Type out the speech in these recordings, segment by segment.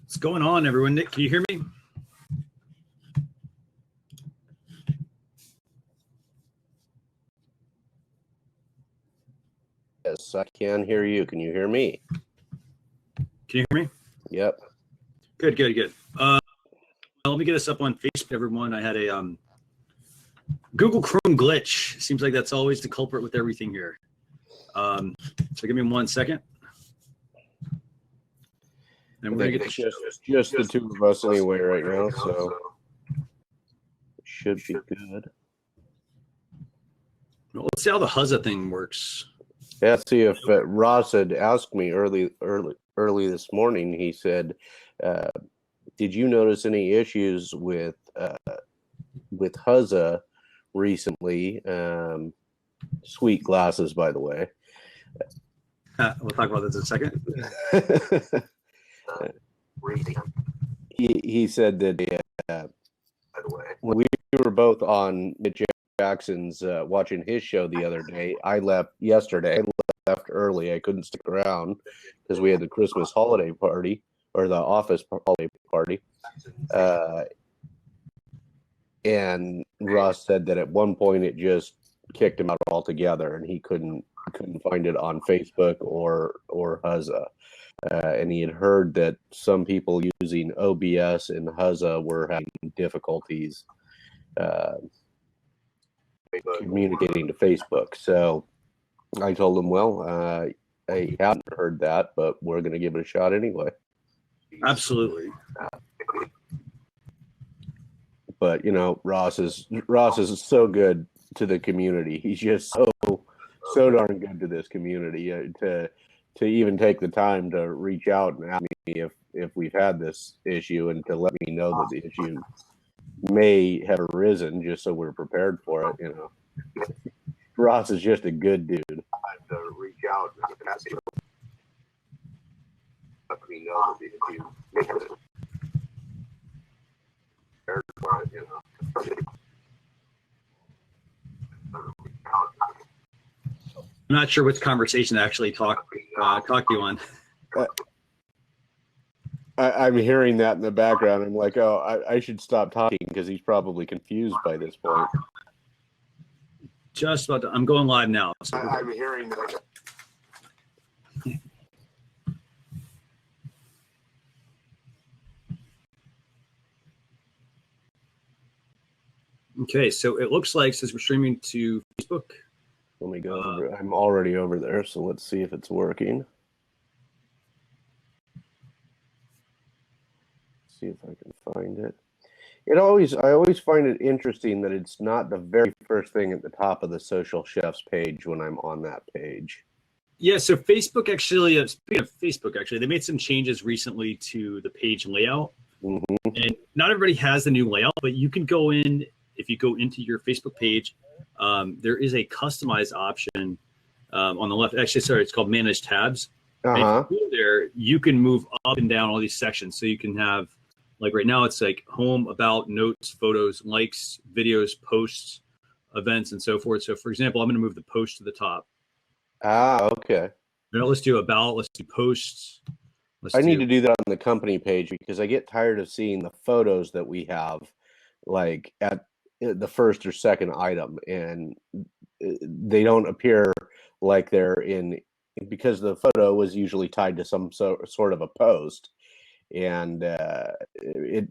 What's going on, everyone? Nick, can you hear me? Yes, I can hear you. Can you hear me? Can you hear me? Yep. Good. Let me get us up on Facebook, everyone. I had a Google Chrome glitch. Seems like that's always the culprit with everything here. So give me 1 second. And we're going to get just the two of us anyway right now, so it should be good. Well, let's see how the Huzza thing works. Yeah, see if Ross had asked me early this morning. He said, "Did you notice any issues with Huzza recently?" Sweet glasses, by the way. We'll talk about this in a second. He said that when we were both on Mitch Jackson's watching his show the other day, I left yesterday. I left early. I couldn't stick around because we had the Christmas holiday party or the office holiday party. And Ross said that at one point it just kicked him out altogether, and he couldn't find it on Facebook or Huzza. And he had heard that some people using OBS and Huzza were having difficulties communicating to Facebook. So I told him, well, I haven't heard that, but we're going to give it a shot anyway. Absolutely. But, you know, Ross is so good to the community. He's just so darn good to this community to even take the time to reach out and ask me if we've had this issue and to let me know that the issue may have arisen just so we're prepared for it, you know. Ross is just a good dude. To reach out and ask him, let me know that the issue may have arisen. You know. I'm not sure which conversation to actually talk to you on. I'm hearing that in the background. I'm like, oh, I should stop talking because he's probably confused by this point. Just about to, I'm going live now. So I'm hearing that. Okay, so it looks like since we're streaming to Facebook. Let me go over. I'm already over there, so let's see if it's working. See if I can find it. I always find it interesting that it's not the very first thing at the top of the Social Chefs page when I'm on that page. Yeah, so Facebook actually, speaking of Facebook, actually, they made some changes recently to the page layout. Mm-hmm. And not everybody has the new layout, but you can go in, if you go into your Facebook page, there is a customized option on the left. Actually, sorry, it's called Manage Tabs. Uh-huh. And if you go there, you can move up and down all these sections. So you can have, like right now, it's like home, about, notes, photos, likes, videos, posts, events, and so forth. So, for example, I'm going to move the post to the top. Ah, okay. Now, let's do about, let's do posts. I need to do that on the company page because I get tired of seeing the photos that we have like at the first or second item, and they don't appear like they're in, because the photo was usually tied to some sort of a post, and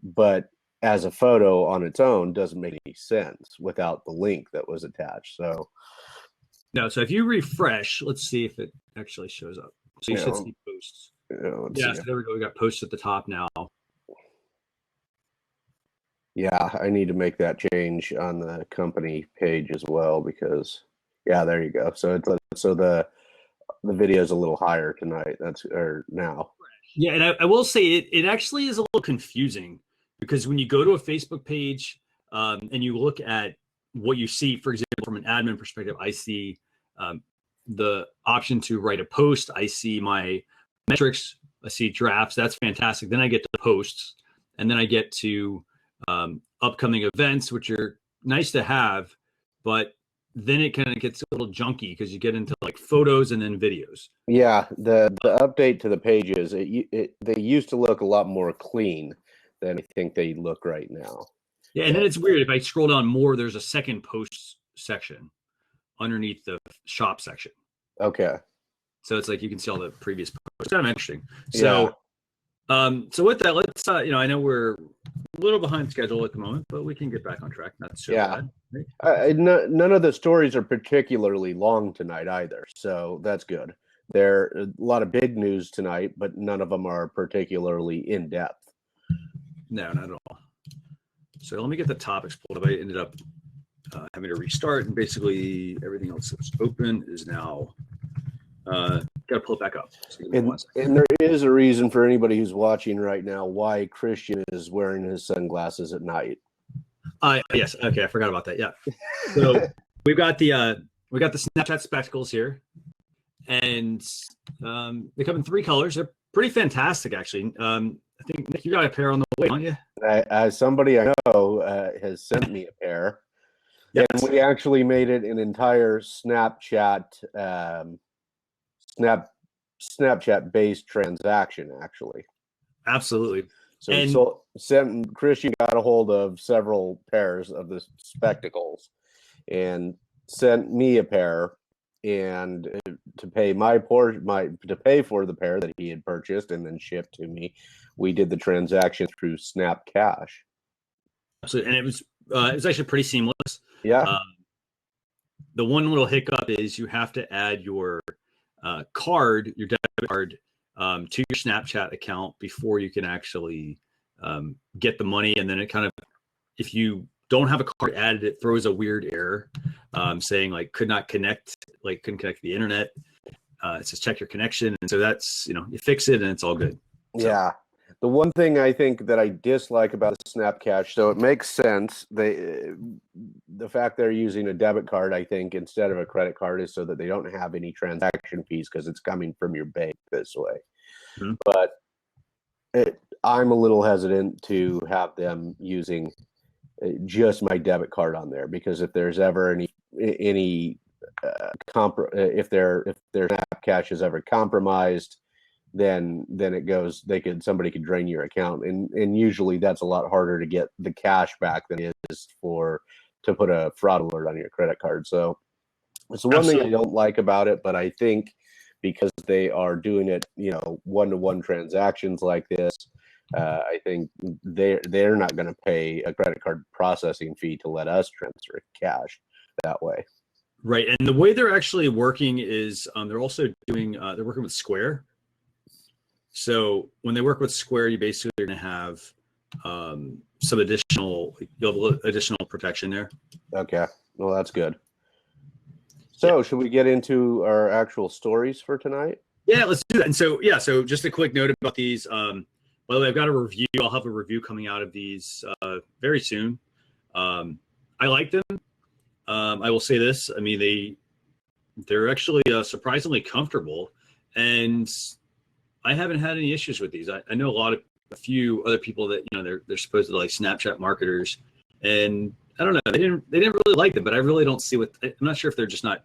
but as a photo on its own doesn't make any sense without the link that was attached. So no, so if you refresh, let's see if it actually shows up. So you should see posts. Yeah, so there we go. We got posts at the top now. Yeah, I need to make that change on the company page as well because, yeah, there you go. So the video is a little higher tonight. Now. Yeah, and I will say it actually is a little confusing because when you go to a Facebook page and you look at what you see, for example, from an admin perspective, I see the option to write a post. I see my metrics. I see drafts. That's fantastic. Then I get to posts, and then I get to upcoming events, which are nice to have, but then it kind of gets a little junky because you get into like photos and then videos. Yeah, the update to the pages, they used to look a lot more clean than I think they look right now. Yeah, and then it's weird. If I scroll down more, there's a second post section underneath the shop section. Okay. So it's like you can see all the previous posts. It's kind of interesting. So, so with that, let's I know we're a little behind schedule at the moment, but we can get back on track. Not so bad. None of the stories are particularly long tonight either, so that's good. There are a lot of big news tonight, but none of them are particularly in depth. No, not at all. So let me get the topics pulled up. I ended up having to restart, and basically everything else that's open is now got to pull it back up. So and there is a reason for anybody who's watching right now why Christian is wearing his sunglasses at night. Yes. Okay, I forgot about that. Yeah. So we've got the Snapchat spectacles here, and they come in 3 colors. They're pretty fantastic, actually. I think Nick, you got a pair on the way, don't you? Somebody I know has sent me a pair. Yes. And we actually made it an entire Snapchat based transaction, actually. Absolutely. So Christian got a hold of several pairs of the spectacles and sent me a pair, and to pay to pay for the pair that he had purchased and then shipped to me, we did the transaction through Snap Cash. Absolutely, and it was actually pretty seamless. Yeah. The one little hiccup is you have to add your card, your debit card, to your Snapchat account before you can actually get the money. And then it kind of, if you don't have a card added, it throws a weird error saying like couldn't connect to the internet. It says check your connection. And so that's, you fix it and it's all good. So. Yeah. The one thing I think that I dislike about the Snap Cash, so it makes sense. The fact they're using a debit card, I think, instead of a credit card is so that they don't have any transaction fees because it's coming from your bank this way. Mm-hmm. But I'm a little hesitant to have them using just my debit card on there, because if there's ever if their Snap Cash is ever compromised, then it goes. Somebody could drain your account, and usually that's a lot harder to get the cash back than it is to put a fraud alert on your credit card. So it's the one thing I don't like about it, but I think because they are doing it, one-to-one transactions like this, I think they're not going to pay a credit card processing fee to let us transfer cash that way. Right, and the way they're actually working is they're also doing they're working with Square. So when they work with Square, you basically are going to have some additional protection there. Okay, well, that's good. So should we get into our actual stories for tonight? Yeah, let's do that. And so just a quick note about these. By the way, I've got a review. I'll have a review coming out of these very soon. I like them. I will say this. I mean, they're actually surprisingly comfortable, and I haven't had any issues with these. I know a few other people that they're supposed to like Snapchat marketers, and I don't know, they didn't really like them, but I really don't see I'm not sure if they're just not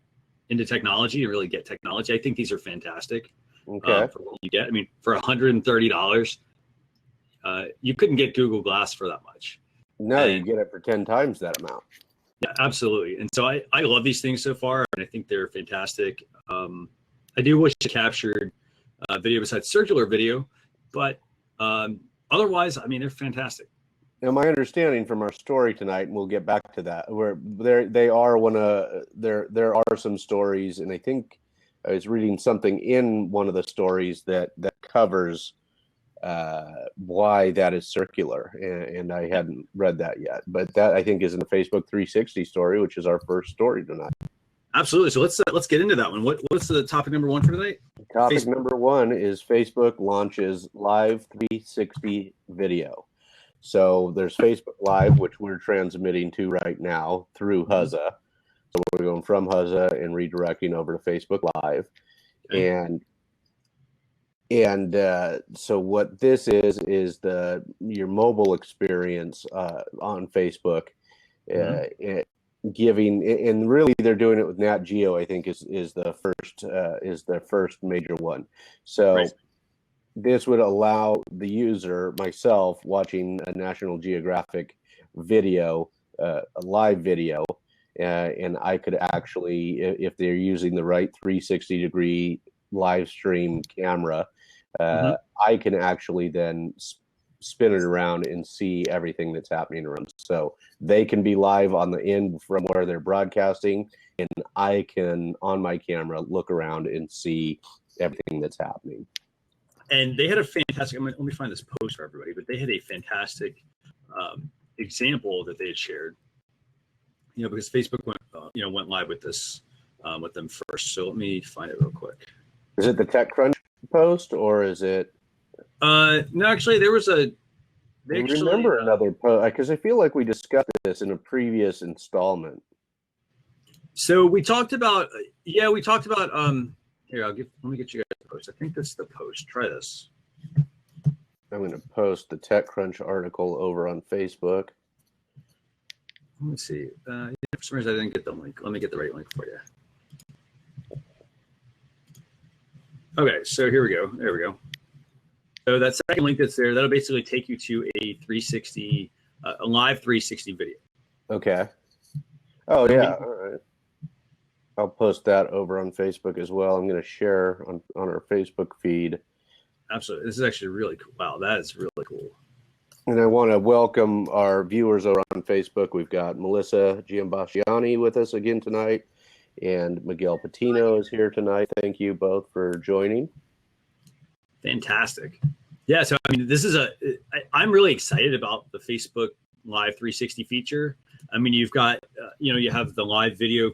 into technology and really get technology. I think these are fantastic. Okay. For what you get. I mean, for $130, you couldn't get Google Glass for that much. No, you get it for 10 times that amount. Yeah, absolutely. And so I love these things so far, and I think they're fantastic. I do wish it captured video besides circular video, but otherwise, I mean, they're fantastic. Now, my understanding from our story tonight, and we'll get back to that, where there are some stories, and I think I was reading something in one of the stories that covers why that is circular, and I hadn't read that yet, but that I think is in the Facebook 360 story, which is our first story tonight. Absolutely. So let's get into that one. What's the topic number 1 for tonight? Topic number 1 is Facebook launches Live 360 video. So there's Facebook Live, which we're transmitting to right now through Huzza. So we're going from Huzza and redirecting over to Facebook Live. Okay. And so what this is your mobile experience on Facebook. giving, and really they're doing it with Nat Geo, I think is the first major one. So Right. this would allow the user, myself, watching a National Geographic video, a live video, and I could actually, if they're using the right 360-degree live stream camera, Mm-hmm. I can actually then spin it around and see everything that's happening around. So they can be live on the end from where they're broadcasting, and I can, on my camera, look around and see everything that's happening. And they had a fantastic, let me find this post for everybody, but they had a fantastic example that they had shared, because Facebook went live with this, with them first. So let me find it real quick. Is it the TechCrunch post, or is it? No, actually, there was a. I remember another post, because I feel like we discussed this in a previous installment. So we talked about, here, let me get you guys the post. I think this is the post. Try this. I'm going to post the TechCrunch article over on Facebook. Let me see. For some reason, I didn't get the link. Let me get the right link for you. Okay, so here we go. There we go. So that second link that's there, that'll basically take you to a 360, a live 360 video. Okay. Oh, yeah. All right. I'll post that over on Facebook as well. I'm going to share on our Facebook feed. Absolutely. This is actually really cool. Wow, that is really cool. And I want to welcome our viewers over on Facebook. We've got Melissa Giambasciani with us again tonight, and Miguel Patino is here tonight. Thank you both for joining. Fantastic. Yeah, so I mean, I'm really excited about the Facebook Live 360 feature. I mean, you've got, you have the live video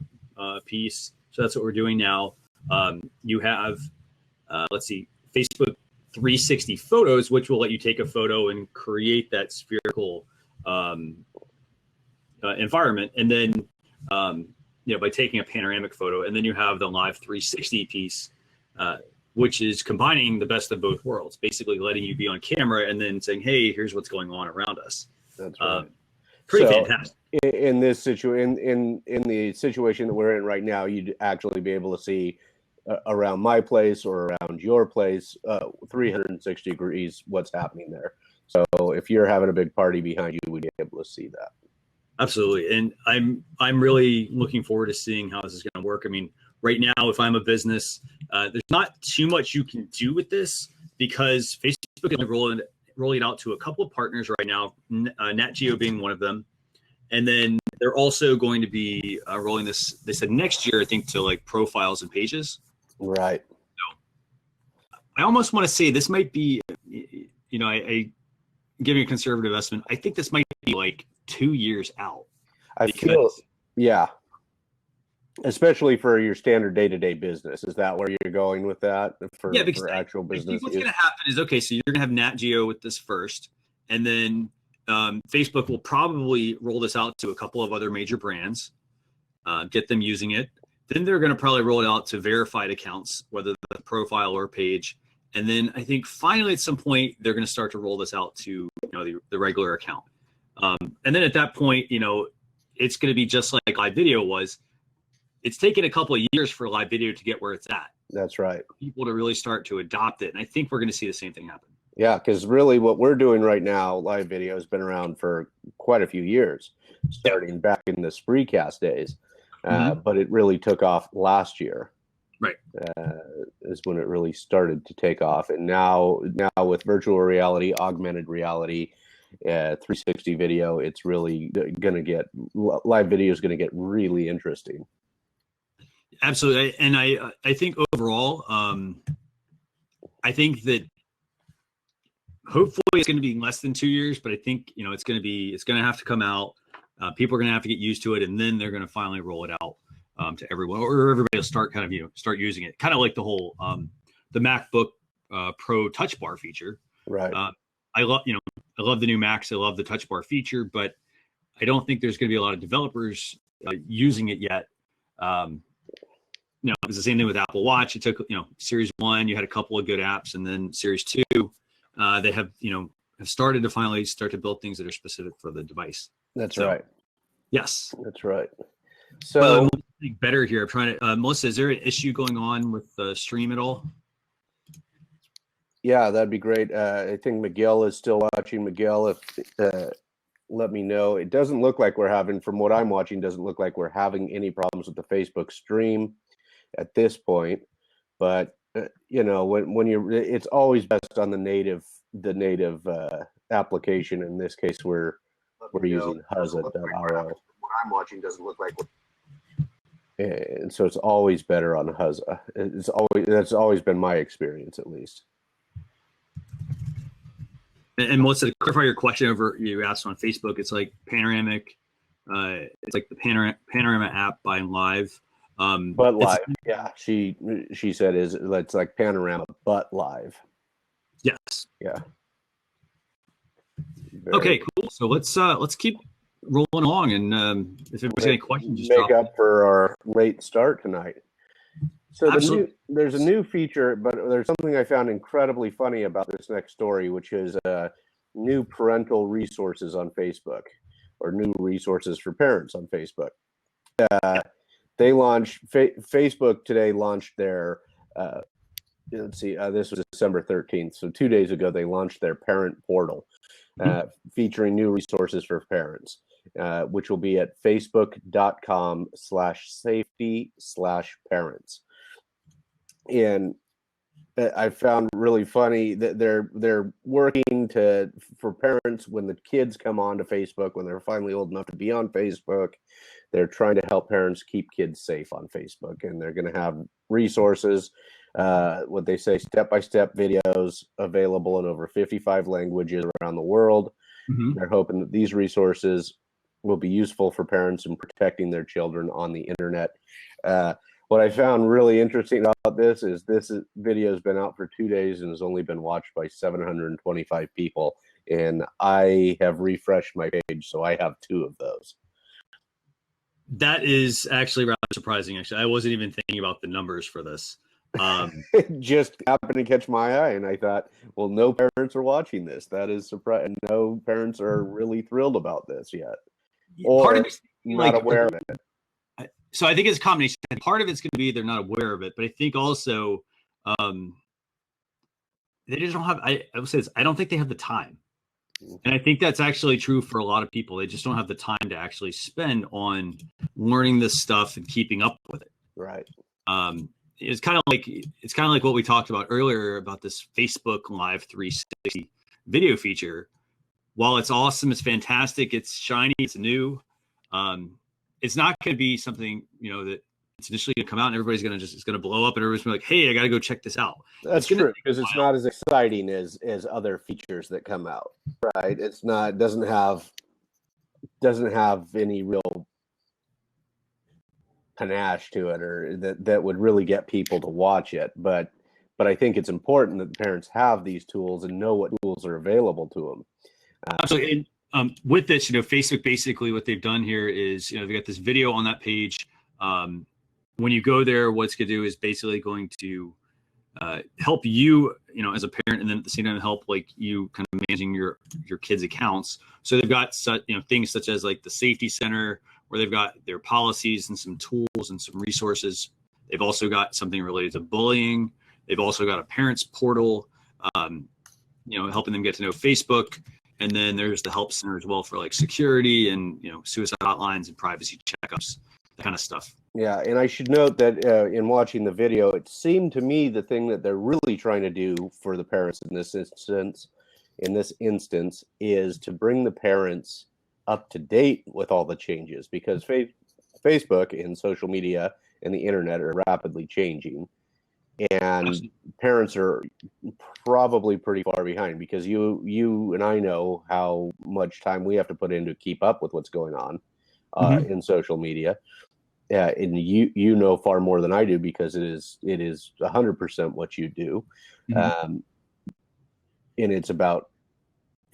piece. So that's what we're doing now. You have, let's see, Facebook 360 photos, which will let you take a photo and create that spherical environment. And then, by taking a panoramic photo, and then you have the live 360 piece, which is combining the best of both worlds, basically letting you be on camera and then saying, hey, here's what's going on around us. That's right. Pretty fantastic. In this situation, in the situation that we're in right now, you'd actually be able to see around my place or around your place, 360 degrees, what's happening there. So if you're having a big party behind you, we'd be able to see that. Absolutely. And I'm really looking forward to seeing how this is going to work. I mean, right now, if I'm a business, there's not too much you can do with this because Facebook is rolling it out to a couple of partners right now, Nat Geo being one of them. And then they're also going to be rolling this, they said next year, I think, to like profiles and pages. Right. So I almost want to say this might be, I giving a conservative estimate, I think this might be like 2 years out. I feel, yeah. Especially for your standard day-to-day business. Is that where you're going with that? For actual business? I think what's going to happen is, okay, so you're going to have Nat Geo with this first, and then Facebook will probably roll this out to a couple of other major brands, get them using it. Then they're going to probably roll it out to verified accounts, whether the profile or page. And then I think finally at some point, they're going to start to roll this out to the regular account. And then at that point, it's going to be just like live video was. It's taken a couple of years for live video to get where it's at. That's right. People to really start to adopt it. And I think we're going to see the same thing happen. Yeah, because really what we're doing right now, live video, has been around for quite a few years, starting back in the Spreecast days. But it really took off last year. Right. Is when it really started to take off. And now with virtual reality, augmented reality, 360 video, it's really going to get, live video is going to get really interesting. Absolutely. And I think overall, I think that hopefully it's going to be less than 2 years, but I think, it's going to have to come out. People are going to have to get used to it, and then they're going to finally roll it out to everyone, or everybody will start start using it. Kind of like the whole, the MacBook Pro Touch Bar feature. Right. I love the new Macs. I love the Touch Bar feature, but I don't think there's going to be a lot of developers using it yet. It was the same thing with Apple Watch. It took, Series 1, you had a couple of good apps, and then Series 2, they have started to finally start to build things that are specific for the device. That's right. Yes. That's right. So better here. I'm trying to Melissa, is there an issue going on with the stream at all? Yeah, that'd be great. I think Miguel is still watching. Miguel, if let me know. It doesn't look like we're having, from what I'm watching, doesn't look like we're having any problems with the Facebook stream at this point. But you know, when you're, it's always best on the native application. In this case, we're using Huzza.io. What I'm watching doesn't look like. And so it's always better on Huzza. That's always been my experience, at least. And Melissa, to clarify your question over you asked on Facebook, it's like panoramic. It's like the panorama app by Live. But live, yeah. She said it's like panorama, but live. Yes. Yeah. Okay, cool. So let's keep rolling along, and if anybody's got any questions, just make up for our late start tonight. So there's a new feature, but there's something I found incredibly funny about this next story, which is new parental resources on Facebook, or new resources for parents on Facebook. They launched, Facebook today launched their, let's see, this was December 13th. So 2 days ago, they launched their parent portal, featuring new resources for parents, which will be at facebook.com/safety/parents. And I found really funny that they're working for parents when the kids come onto Facebook, when they're finally old enough to be on Facebook. They're trying to help parents keep kids safe on Facebook, and they're going to have resources, what they say, step-by-step videos available in over 55 languages around the world. Mm-hmm. They're hoping that these resources will be useful for parents in protecting their children on the internet. What I found really interesting about this video has been out for 2 days and has only been watched by 725 people. And I have refreshed my page, so I have 2 of those. That is actually rather surprising. Actually, I wasn't even thinking about the numbers for this. It just happened to catch my eye, and I thought, well, no parents are watching this. That is surprising. No parents are really thrilled about this yet, or not aware of it. So I think it's a combination. Part of it's going to be they're not aware of it, but I think also they just don't have. I would say this. I don't think they have the time, and I think that's actually true for a lot of people. They just don't have the time to actually spend on learning this stuff and keeping up with it. Right. It's kind of like what we talked about earlier about this Facebook Live 360 video feature. While it's awesome, it's fantastic, it's shiny, it's new. It's not going to be something, that it's initially going to come out and everybody's going to it's going to blow up and everybody's going to be like, hey, I got to go check this out. That's true, because it's not as exciting as other features that come out, right? It's not, doesn't have any real panache to it, or that would really get people to watch it. But I think it's important that the parents have these tools and know what tools are available to them. With this, Facebook, basically what they've done here is, they got this video on that page. When you go there, what it's going to do is basically going to help you, as a parent, and then at the same time help you kind of managing your kids' accounts. So they've got things such as like the safety center, where they've got their policies and some tools and some resources. They've also got something related to bullying. They've also got a parents portal, helping them get to know Facebook. And then there's the help center as well for security and, suicide hotlines and privacy checkups, that kind of stuff. Yeah. And I should note that in watching the video, it seemed to me the thing that they're really trying to do for the parents in this instance is to bring the parents up to date with all the changes, because Facebook and social media and the internet are rapidly changing. And parents are probably pretty far behind, because you and I know how much time we have to put in to keep up with what's going on in social media. And you know far more than I do, because it is 100% what you do. And it's about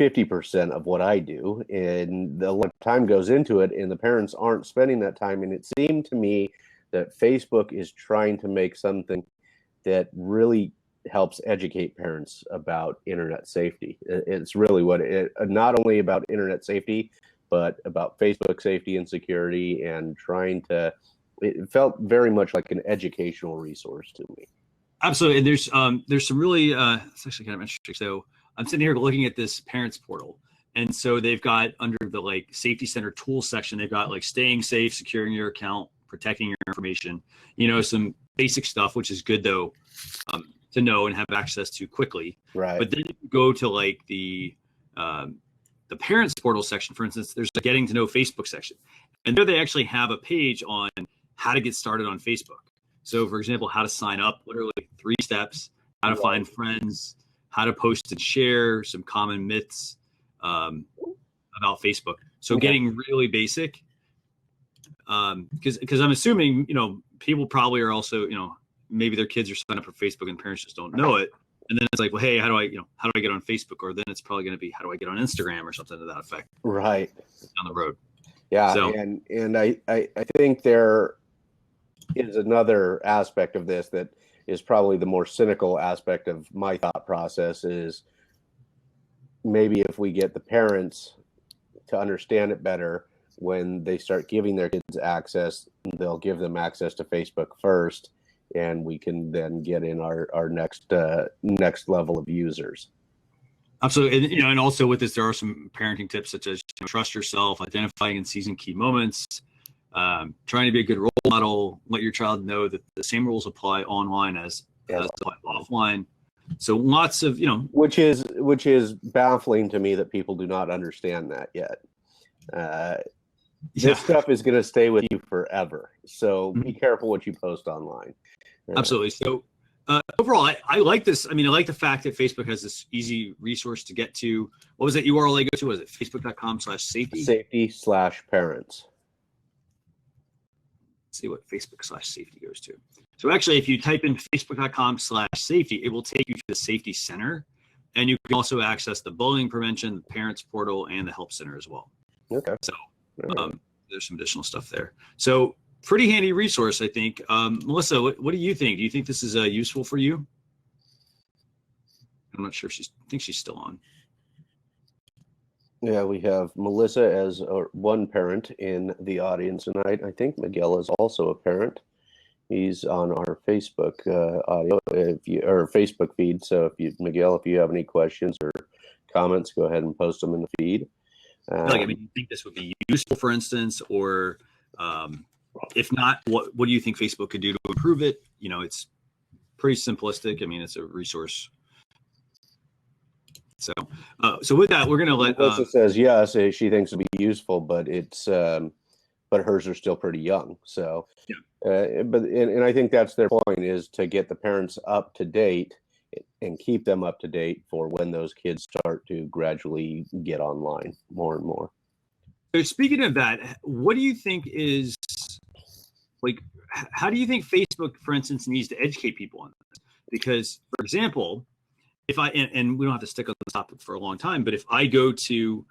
50% of what I do. And a lot of time goes into it, and the parents aren't spending that time. And it seemed to me that Facebook is trying to make something that really helps educate parents about internet safety. It's really not only about internet safety, but about Facebook safety and security, and it felt very much like an educational resource to me. Absolutely. And there's some really, it's actually kind of interesting. So I'm sitting here looking at this parents portal. And so they've got under the like safety center tools section, they've got like staying safe, securing your account, protecting your information, some basic stuff, which is good though, to know and have access to quickly. Right. But then you go to like the parents portal section, for instance, there's a getting to know Facebook section. And there they actually have a page on how to get started on Facebook. So for example, how to sign up, literally 3 steps, how to find friends, how to post and share, some common myths about Facebook. So getting really basic, because I'm assuming, people probably are also, maybe their kids are signed up for Facebook and parents just don't know it. And then it's like, well, hey, how do I get on Facebook? Or then it's probably going to be, how do I get on Instagram or something to that effect? Right. Down the road. Yeah. So, and I think there is another aspect of this that is probably the more cynical aspect of my thought process is maybe if we get the parents to understand it better, when they start giving their kids access, they'll give them access to Facebook first, and we can then get in our next level of users. Absolutely. And also with this, there are some parenting tips such as trust yourself, identifying and seizing key moments, trying to be a good role model, let your child know that the same rules apply online as apply offline. So lots of, which is baffling to me that people do not understand that yet. This stuff is going to stay with you forever. So be careful what you post online. Absolutely. So overall, I like this. I mean, I like the fact that Facebook has this easy resource to get to. What was that URL I go to? Was it facebook.com/safety? Safety/parents. Let's see what Facebook/safety goes to. So actually, if you type in facebook.com/safety, it will take you to the safety center. And you can also access the bullying prevention, the parents portal, and the help center as well. Okay. So there's some additional stuff there. So pretty handy resource, I think. Melissa, what do you think? Do you think this is useful for you? I'm not sure if I think she's still on. Yeah, we have Melissa as one parent in the audience tonight. I think Miguel is also a parent. He's on our Facebook audio, or Facebook feed. So Miguel, if you have any questions or comments, go ahead and post them in the feed. You think this would be useful, for instance, or if not, what do you think Facebook could do to improve it? It's pretty simplistic. I mean, it's a resource. So with that, we're going to let. Melissa says yes. She thinks it'll be useful, but but hers are still pretty young. So, and I think that's their point, is to get the parents up to date and keep them up to date for when those kids start to gradually get online more and more. So speaking of that, what do you think is how do you think Facebook, for instance, needs to educate people on this? Because, for example, if and we don't have to stick on this topic for a long time, but if I go to,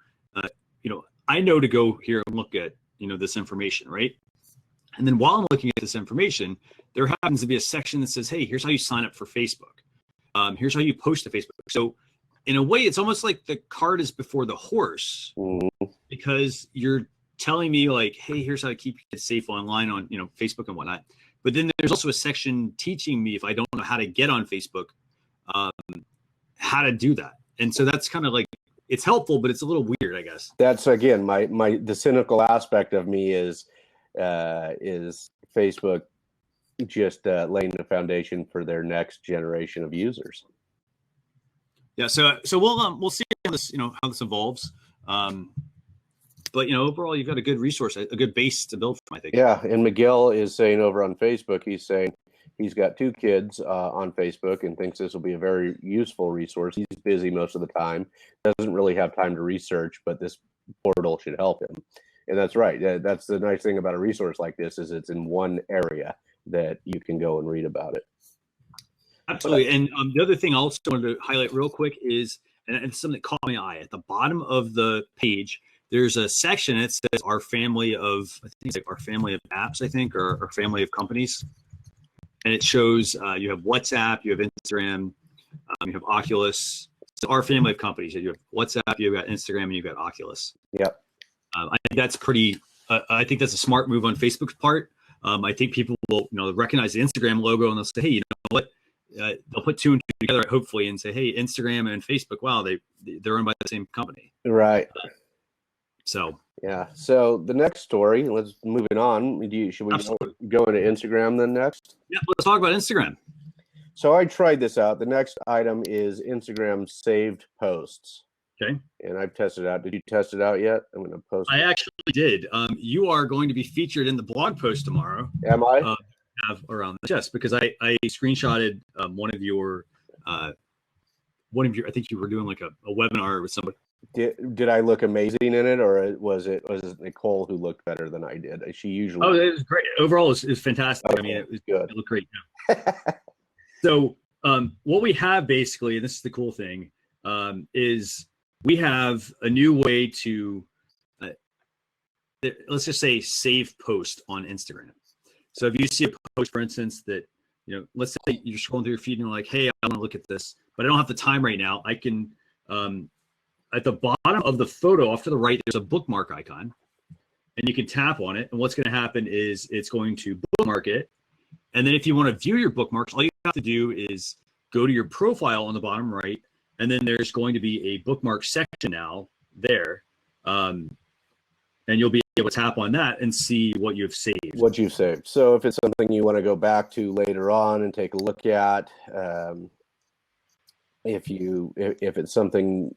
I know to go here and look at, this information, right? And then while I'm looking at this information, there happens to be a section that says, hey, here's how you sign up for Facebook. Here's how you post to Facebook. So in a way, it's almost like the cart is before the horse, because you're telling me like, hey, here's how to keep it safe online on, Facebook and whatnot. But then there's also a section teaching me, if I don't know how to get on Facebook, how to do that. And so that's kind of like, it's helpful, but it's a little weird, I guess. That's, again, the cynical aspect of me is Facebook just laying the foundation for their next generation of users. Yeah. So we'll see how this, how this evolves. But overall, you've got a good resource, a good base to build from, I think. Yeah. And Miguel is saying over on Facebook, he's saying he's got 2 kids on Facebook and thinks this will be a very useful resource. He's busy most of the time, doesn't really have time to research, but this portal should help him. And that's right. That's the nice thing about a resource like this, is it's in one area that you can go and read about it. Absolutely. And the other thing I also wanted to highlight real quick is, and it's something that caught my eye, at the bottom of the page, there's a section that says our family of, I think it's like our family of apps, I think, or our family of companies. And it shows you have WhatsApp, you have Instagram, you have Oculus. So our family of companies. You have WhatsApp, you've got Instagram, and you've got Oculus. Yep. I think that's pretty. I think that's a smart move on Facebook's part. I think people will, recognize the Instagram logo and they'll say, hey, you know what? They'll put two and two together, hopefully, and say, hey, Instagram and Facebook, wow, they're owned by the same company. Right. So yeah. So the next story, let's moving on. Should we go into Instagram then next? Yeah, let's talk about Instagram. So I tried this out. The next item is Instagram saved posts. Okay. And I've tested it out. Did you test it out yet? I'm going to post it. I actually did. You are going to be featured in the blog post tomorrow. Am I? Have around this, yes, because I screenshotted one of your, I think you were doing like a webinar with somebody. Did I look amazing in it, or was it Nicole who looked better than I did? She usually. Oh, it was great. Overall, it's fantastic. Okay, I mean, it good. It looked great. Yeah. So what we have basically, and this is the cool thing, is we have a new way to, let's just say, save post on Instagram. So if you see a post, for instance, that, let's say you're scrolling through your feed and you're like, hey, I want to look at this, but I don't have the time right now. I can, at the bottom of the photo off to the right, there's a bookmark icon, and you can tap on it. And what's going to happen is it's going to bookmark it. And then if you want to view your bookmarks, all you have to do is go to your profile on the bottom right, and then there's going to be a bookmark section now there. And you'll be able to tap on that and see what you've saved. What you've saved. So if it's something you want to go back to later on and take a look at, if it's something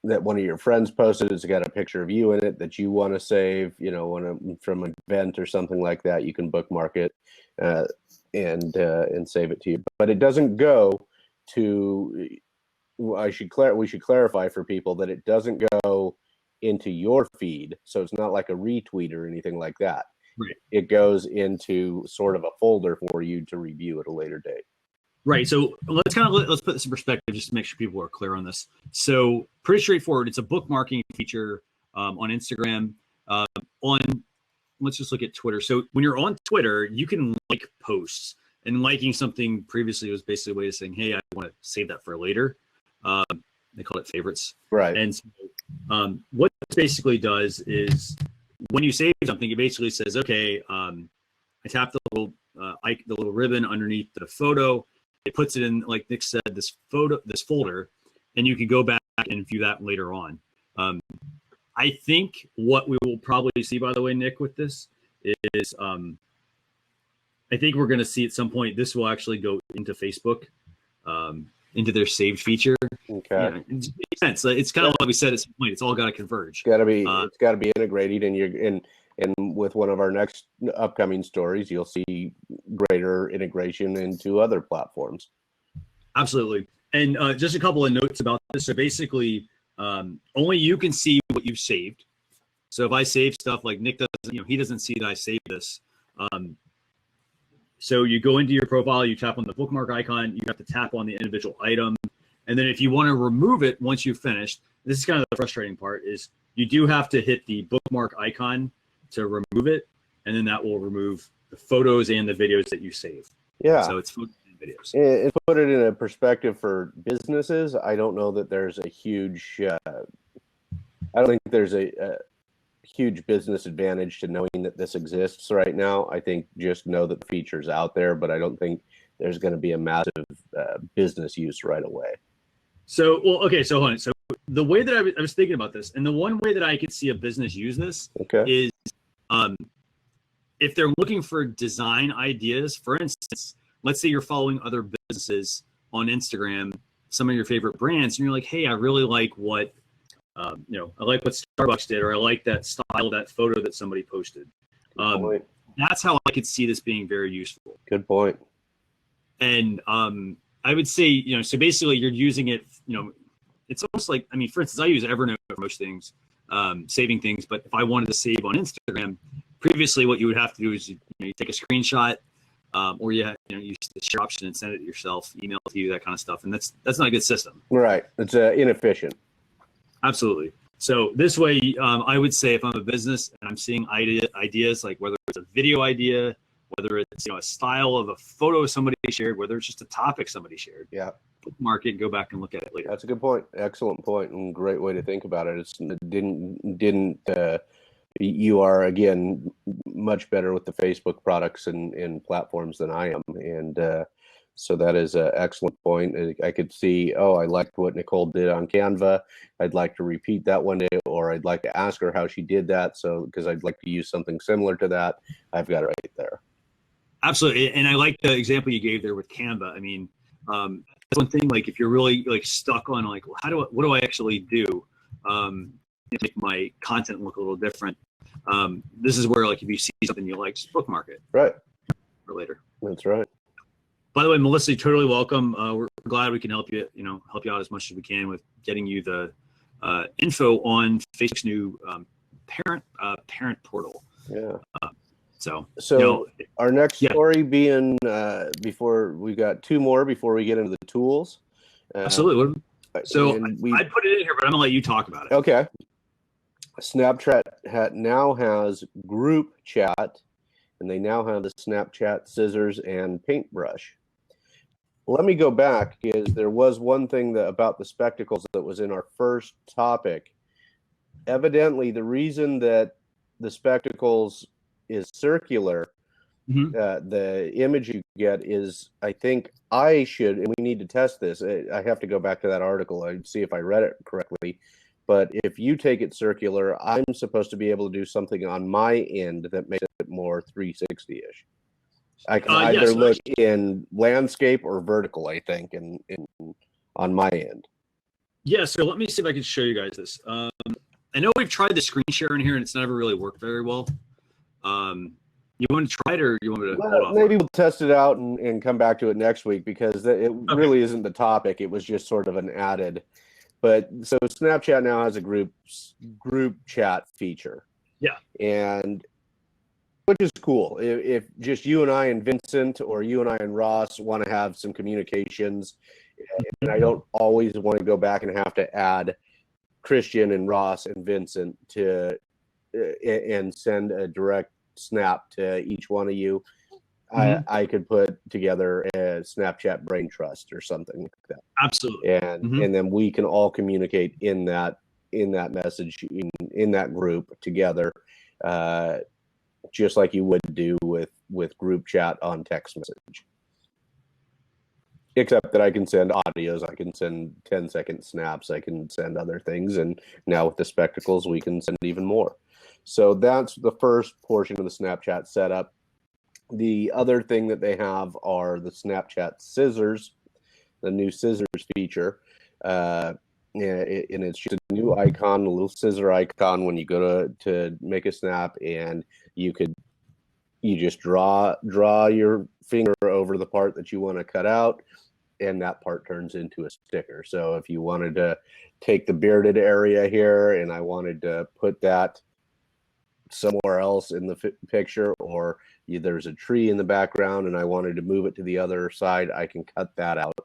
that one of your friends posted, it's got a picture of you in it that you want to save, from an event or something like that, you can bookmark it and save it to you. But it doesn't go to. We should clarify for people that it doesn't go into your feed, so it's not like a retweet or anything like that. Right. It goes into sort of a folder for you to review at a later date. Right. So let's put this in perspective just to make sure people are clear on this. So pretty straightforward. It's a bookmarking feature on Instagram. Let's just look at Twitter. So when you're on Twitter, you can like posts, and liking something previously was basically a way of saying, hey, I want to save that for later. They call it favorites. Right. And so, what this basically does is when you save something, it basically says, okay, I tap the little ribbon underneath the photo. It puts it in, like Nick said, this folder, and you can go back and view that later on. I think what we will probably see, by the way, Nick, with this is, I think we're going to see at some point this will actually go into Facebook, into their saved feature. Okay, yeah, it makes sense. It's kind of like we said at some point. It's all got to converge. It's got to be integrated, and with one of our next upcoming stories, you'll see greater integration into other platforms. Absolutely. And just a couple of notes about this. So basically, only you can see what you've saved. So if I save stuff, like Nick doesn't, he doesn't see that I saved this. So you go into your profile, you tap on the bookmark icon, you have to tap on the individual item. And then if you want to remove it once you've finished, this is kind of the frustrating part, is you do have to hit the bookmark icon to remove it, and then that will remove the photos and the videos that you save. Yeah. So it's photos and videos. And put it in a perspective for businesses, I don't know that there's a huge, I don't think there's a huge business advantage to knowing that this exists right now. I think just know that the feature's out there, but I don't think there's going to be a massive business use right away. So, well, okay, so hold on. So the way that I was thinking about this, and the one way that I could see a business use this is if they're looking for design ideas. For instance, let's say you're following other businesses on Instagram, some of your favorite brands, and you're like, hey, I really like what, I like what Starbucks did, or I like that style of that photo that somebody posted. That's how I could see this being very useful. Good point. And I would say, so basically you're using it, it's almost like, for instance, I use Evernote for most things, saving things. But if I wanted to save on Instagram, previously what you would have to do is you take a screenshot, or use the share option and send it to yourself, email it to you, that kind of stuff. And that's not a good system. Right. It's inefficient. Absolutely. So this way, I would say if I'm a business and I'm seeing ideas, like whether it's a video idea, whether it's a style of a photo somebody shared, whether it's just a topic somebody shared. Yeah. Bookmark it and go back and look at it later. That's a good point. Excellent point, and great way to think about it. It didn't you are, again, much better with the Facebook products and platforms than I am. And so that is an excellent point. I could see, oh, I liked what Nicole did on Canva. I'd like to repeat that one day, or I'd like to ask her how she did that. So, because I'd like to use something similar to that. I've got it right there. Absolutely. And I like the example you gave there with Canva. I mean, that's one thing, like if you're really like stuck on like, well, what do I actually do to make my content look a little different? This is where, like, if you see something you like, just bookmark it. Right. For later. That's right. By the way, Melissa, you're totally welcome. We're glad we can help you out as much as we can with getting you the info on Facebook's new parent portal. Yeah. So our next story being before we got two more before we get into the tools. Absolutely. So I put it in here, but I'm gonna let you talk about it. Okay. Snapchat now has group chat, and they now have the Snapchat scissors and paintbrush. Let me go back, because there was one thing about the spectacles that was in our first topic. Evidently, the reason that the spectacles is circular, the image you get is, I think I should, and we need to test this. I have to go back to that article and see if I read it correctly. But if you take it circular, I'm supposed to be able to do something on my end that makes it more 360-ish. I can either look in landscape or vertical, I think, on my end. Yeah, so let me see if I can show you guys this. I know we've tried the screen share in here, and it's never really worked very well. You want to try it, or you want me to hold off? Maybe we'll test it out and come back to it next week, because it really isn't the topic. It was just sort of an added. But so Snapchat now has a group chat feature. Yeah. And which is cool. If just you and I and Vincent, or you and I and Ross want to have some communications, and I don't always want to go back and have to add Christian and Ross and Vincent to and send a direct snap to each one of you, I could put together a Snapchat brain trust or something like that. Absolutely. And then we can all communicate in that message in that group together, just like you would do with group chat on text message. Except that I can send audios, I can send 10-second snaps, I can send other things, and now with the spectacles we can send even more. So that's the first portion of the Snapchat setup. The other thing that they have are the Snapchat scissors, the new scissors feature. And it's just a new icon, a little scissor icon when you go to make a snap, and you just draw your finger over the part that you want to cut out, and that part turns into a sticker. So if you wanted to take the bearded area here, and I wanted to put that somewhere else in the picture, or there's a tree in the background and I wanted to move it to the other side, I can cut that out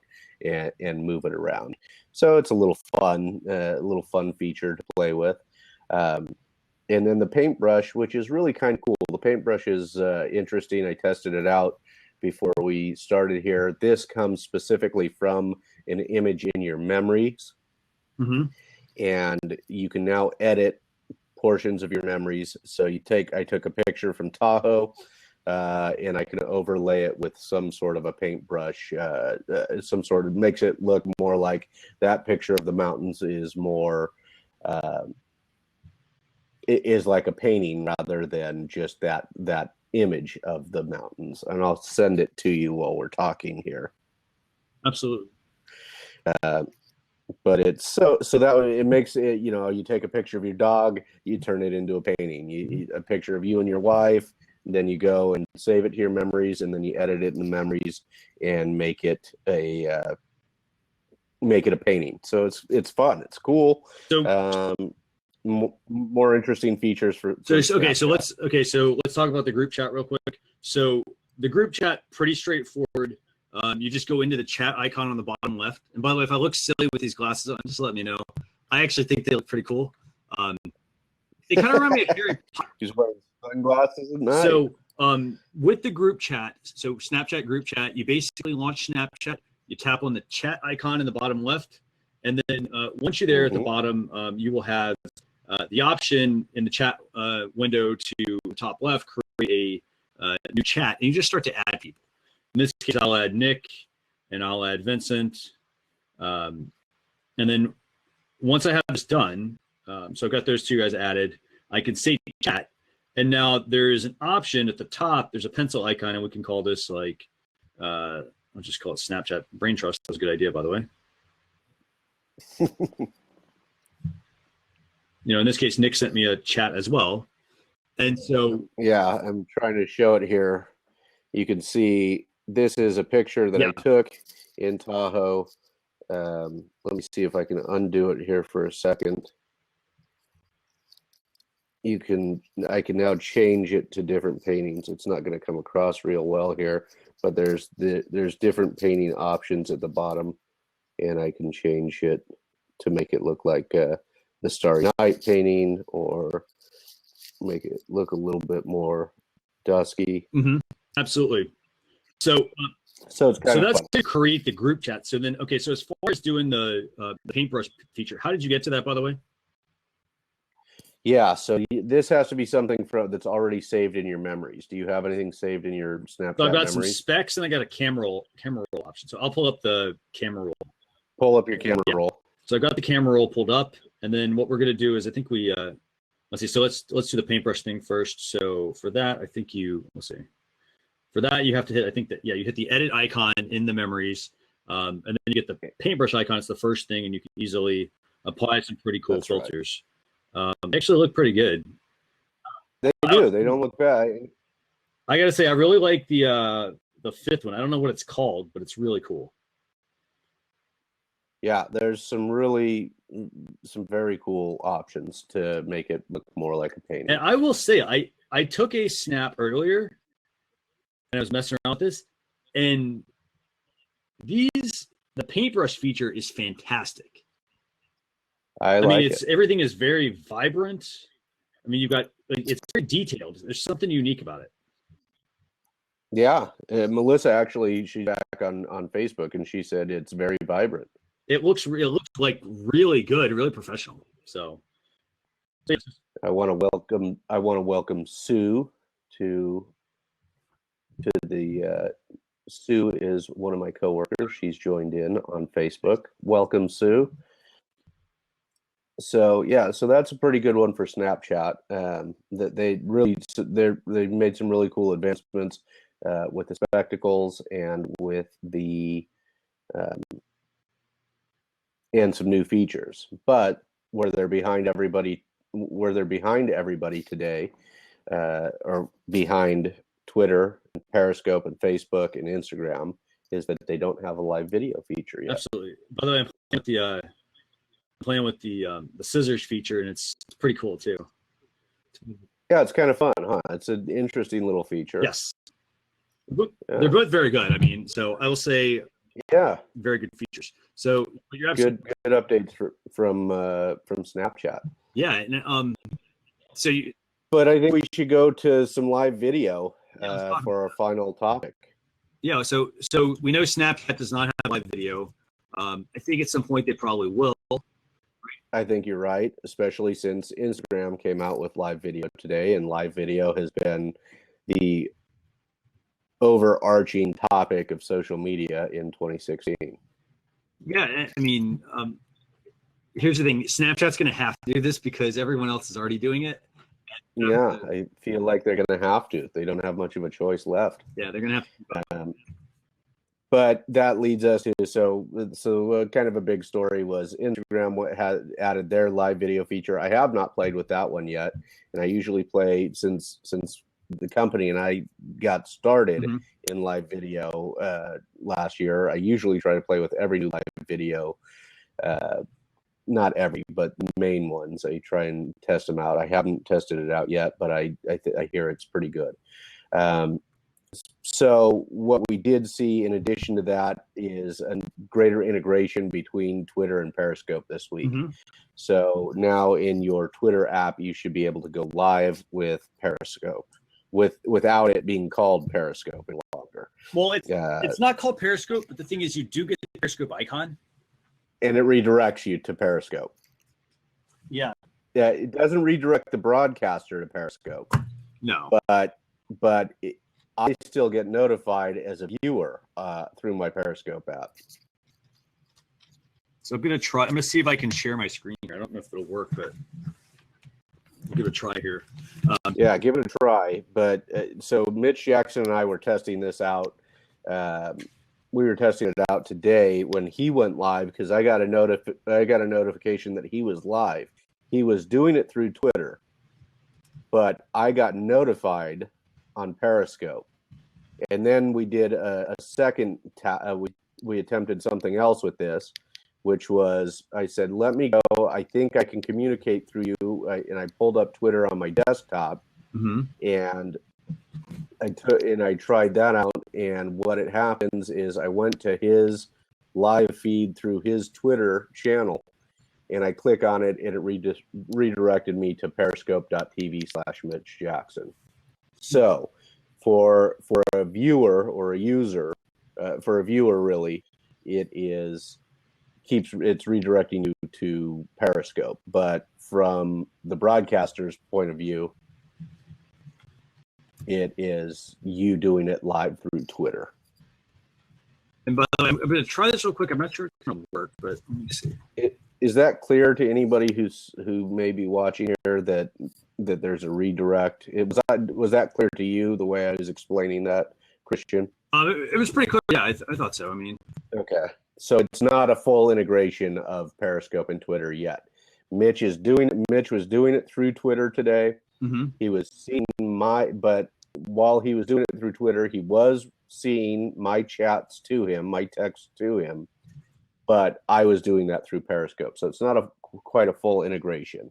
and move it around. So it's a little fun feature to play with. And then the paintbrush, which is really kind of cool. The paintbrush is interesting. I tested it out before we started here. This comes specifically from an image in your memories. And you can now edit portions of your memories. So I took a picture from Tahoe, and I can overlay it with some sort of a paintbrush, makes it look more like that picture of the mountains is more, it is like a painting rather than just that image of the mountains. And I'll send it to you while we're talking here. Absolutely. But it's so that it makes it, you take a picture of your dog, you turn it into a painting. A picture of you and your wife, and then you go and save it to your memories, and then you edit it in the memories and make it a painting. So it's fun, it's cool. So more interesting features for. So let's talk about the group chat real quick. So the group chat, pretty straightforward. You just go into the chat icon on the bottom left. And by the way, if I look silly with these glasses on, just let me know. I actually think they look pretty cool. They kind of remind me of Harry Potter. He's wearing sunglasses at night. So with the group chat, so Snapchat group chat, you basically launch Snapchat. You tap on the chat icon in the bottom left. And then once you're there at the bottom, you will have the option in the chat window to top left, create a new chat, and you just start to add people. In this case, I'll add Nick, and I'll add Vincent. And then once I have this done, so I've got those two guys added, I can save the chat. And now there's an option at the top. There's a pencil icon, and we can call this like, I'll just call it Snapchat Brain Trust. That was a good idea, by the way. In this case, Nick sent me a chat as well. And so, yeah, I'm trying to show it here. You can see this is a picture that I took in Tahoe. Let me see if I can undo it here for a second. I can now change it to different paintings. It's not going to come across real well here, but there's different painting options at the bottom, and I can change it to make it look like the Starry Night painting, or make it look a little bit more dusky. Absolutely. So it's kind of that's fun. to create the group chat. So then, okay, so as far as doing the paintbrush feature, how did you get to that, by the way? Yeah, so this has to be something that's already saved in your memories. Do you have anything saved in your Snapchat So I've got memories? some specs, and I got a camera roll option. So I'll pull up the camera roll. Pull up your camera roll. So I've got the camera roll pulled up, and then what we're going to do is I think we let's see. So let's do the paintbrush thing first. So for that, I think let's see. For that, you have to hit. I think that you hit the edit icon in the memories, and then you get the paintbrush icon. It's the first thing, and you can easily apply some pretty cool filters. Right. Actually, look pretty good. They do. They don't look bad. I got to say, I really like the fifth one. I don't know what it's called, but it's really cool. Yeah, there's some very cool options to make it look more like a painting. And I will say, I took a snap earlier, and I was messing around with this, and the paintbrush feature is fantastic. I mean, everything is very vibrant. I mean, it's very detailed. There's something unique about it. Yeah, Melissa actually, she's back on Facebook, and she said it's very vibrant. It looks like really good, really professional. So I want to welcome Sue to the Sue is one of my coworkers. She's joined in on Facebook. Welcome, Sue. So that's a pretty good one for Snapchat. That they made some really cool advancements with the spectacles and with the and some new features. But where they're behind everybody today, or behind Twitter, and Periscope, and Facebook, and Instagram, is that they don't have a live video feature yet. Absolutely. By the way, I'm playing with the scissors feature, and it's pretty cool too. Yeah, it's kind of fun, huh? It's an interesting little feature. Yes. They're both very good. I mean, so I will say, very good features. So you're good updates from Snapchat. Yeah, and but I think we should go to some live video for our final topic. Yeah, so we know Snapchat does not have live video. I think at some point they probably will. I think you're right, especially since Instagram came out with live video today, and live video has been the overarching topic of social media in 2016. Yeah, I mean, here's the thing. Snapchat's going to have to do this because everyone else is already doing it. Yeah, I feel like they're going to have to. They don't have much of a choice left. Yeah, they're going to have to. But that leads us to, so kind of a big story was Instagram had added their live video feature. I have not played with that one yet, and I usually play since the company and I got started in live video last year. I usually try to play with every new live video, not every, but the main ones. I try and test them out. I haven't tested it out yet, but I hear it's pretty good. So what we did see in addition to that is a greater integration between Twitter and Periscope this week. So now in your Twitter app, you should be able to go live with Periscope without it being called Periscope any longer. Well, it's not called Periscope, but the thing is you do get the Periscope icon. And it redirects you to Periscope. Yeah. Yeah, it doesn't redirect the broadcaster to Periscope. No. But I still get notified as a viewer through my Periscope app. So I'm gonna see if I can share my screen here. I don't know if it'll work, but I'll give it a try here. Yeah, give it a try. But so Mitch Jackson and I were testing this out. We were testing it out today when he went live because I got a notification that he was live. He was doing it through Twitter, but I got notified on Periscope. And then we did a second. We attempted something else with this, which was I said, "Let me go. I think I can communicate through you." And I pulled up Twitter on my desktop, and I tried that out. And what it happens is I went to his live feed through his Twitter channel, and I click on it, and it redirected me to periscope.tv/Mitch Jackson. So for a viewer or a user, really, it's redirecting you to Periscope. But from the broadcaster's point of view, it is you doing it live through Twitter. And by the way, I'm going to try this real quick. I'm not sure it's going to work, but let me see. Is that clear to anybody who may be watching here that there's a redirect? Was that clear to you the way I was explaining that, Christian? It was pretty clear. Yeah, I thought so. I mean, okay. So it's not a full integration of Periscope and Twitter yet. Mitch was doing it through Twitter today. He was seeing but while he was doing it through Twitter, he was seeing my chats to him, my texts to him, but I was doing that through Periscope. So it's not quite a full integration.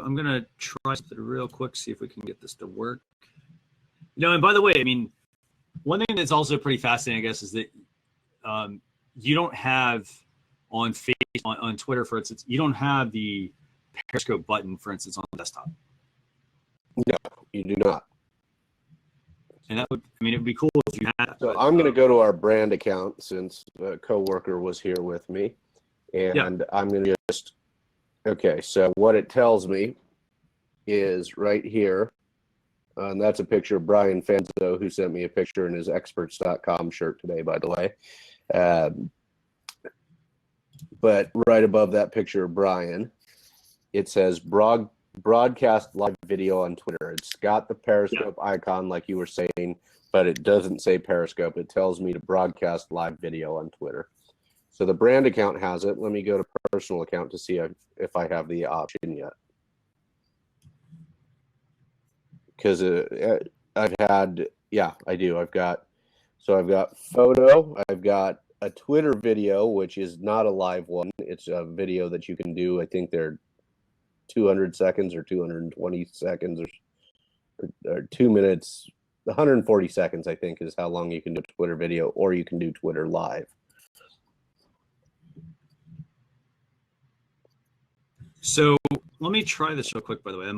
I'm going to try something real quick, see if we can get this to work. And by the way, I mean, one thing that's also pretty fascinating, I guess, is that you don't have on Twitter, for instance, you don't have the Periscope button, for instance, on the desktop. No, you do not. And it would be cool if you had that. So I'm going to go to our brand account since a coworker was here with me, and I'm going to okay, so what it tells me is right here, and that's a picture of Brian Fanzo, who sent me a picture in his experts.com shirt today, by the way. But right above that picture of Brian, it says broadcast live video on Twitter. It's got the Periscope icon like you were saying, but it doesn't say Periscope. It tells me to broadcast live video on Twitter. So the brand account has it. Let me go to personal account to see if I have the option yet. Because I've had, I do. I've got photo. I've got a Twitter video, which is not a live one. It's a video that you can do. I think they're 200 seconds or 220 seconds or 2 minutes. 140 seconds, I think, is how long you can do a Twitter video, or you can do Twitter live. So let me try this real quick, by the way.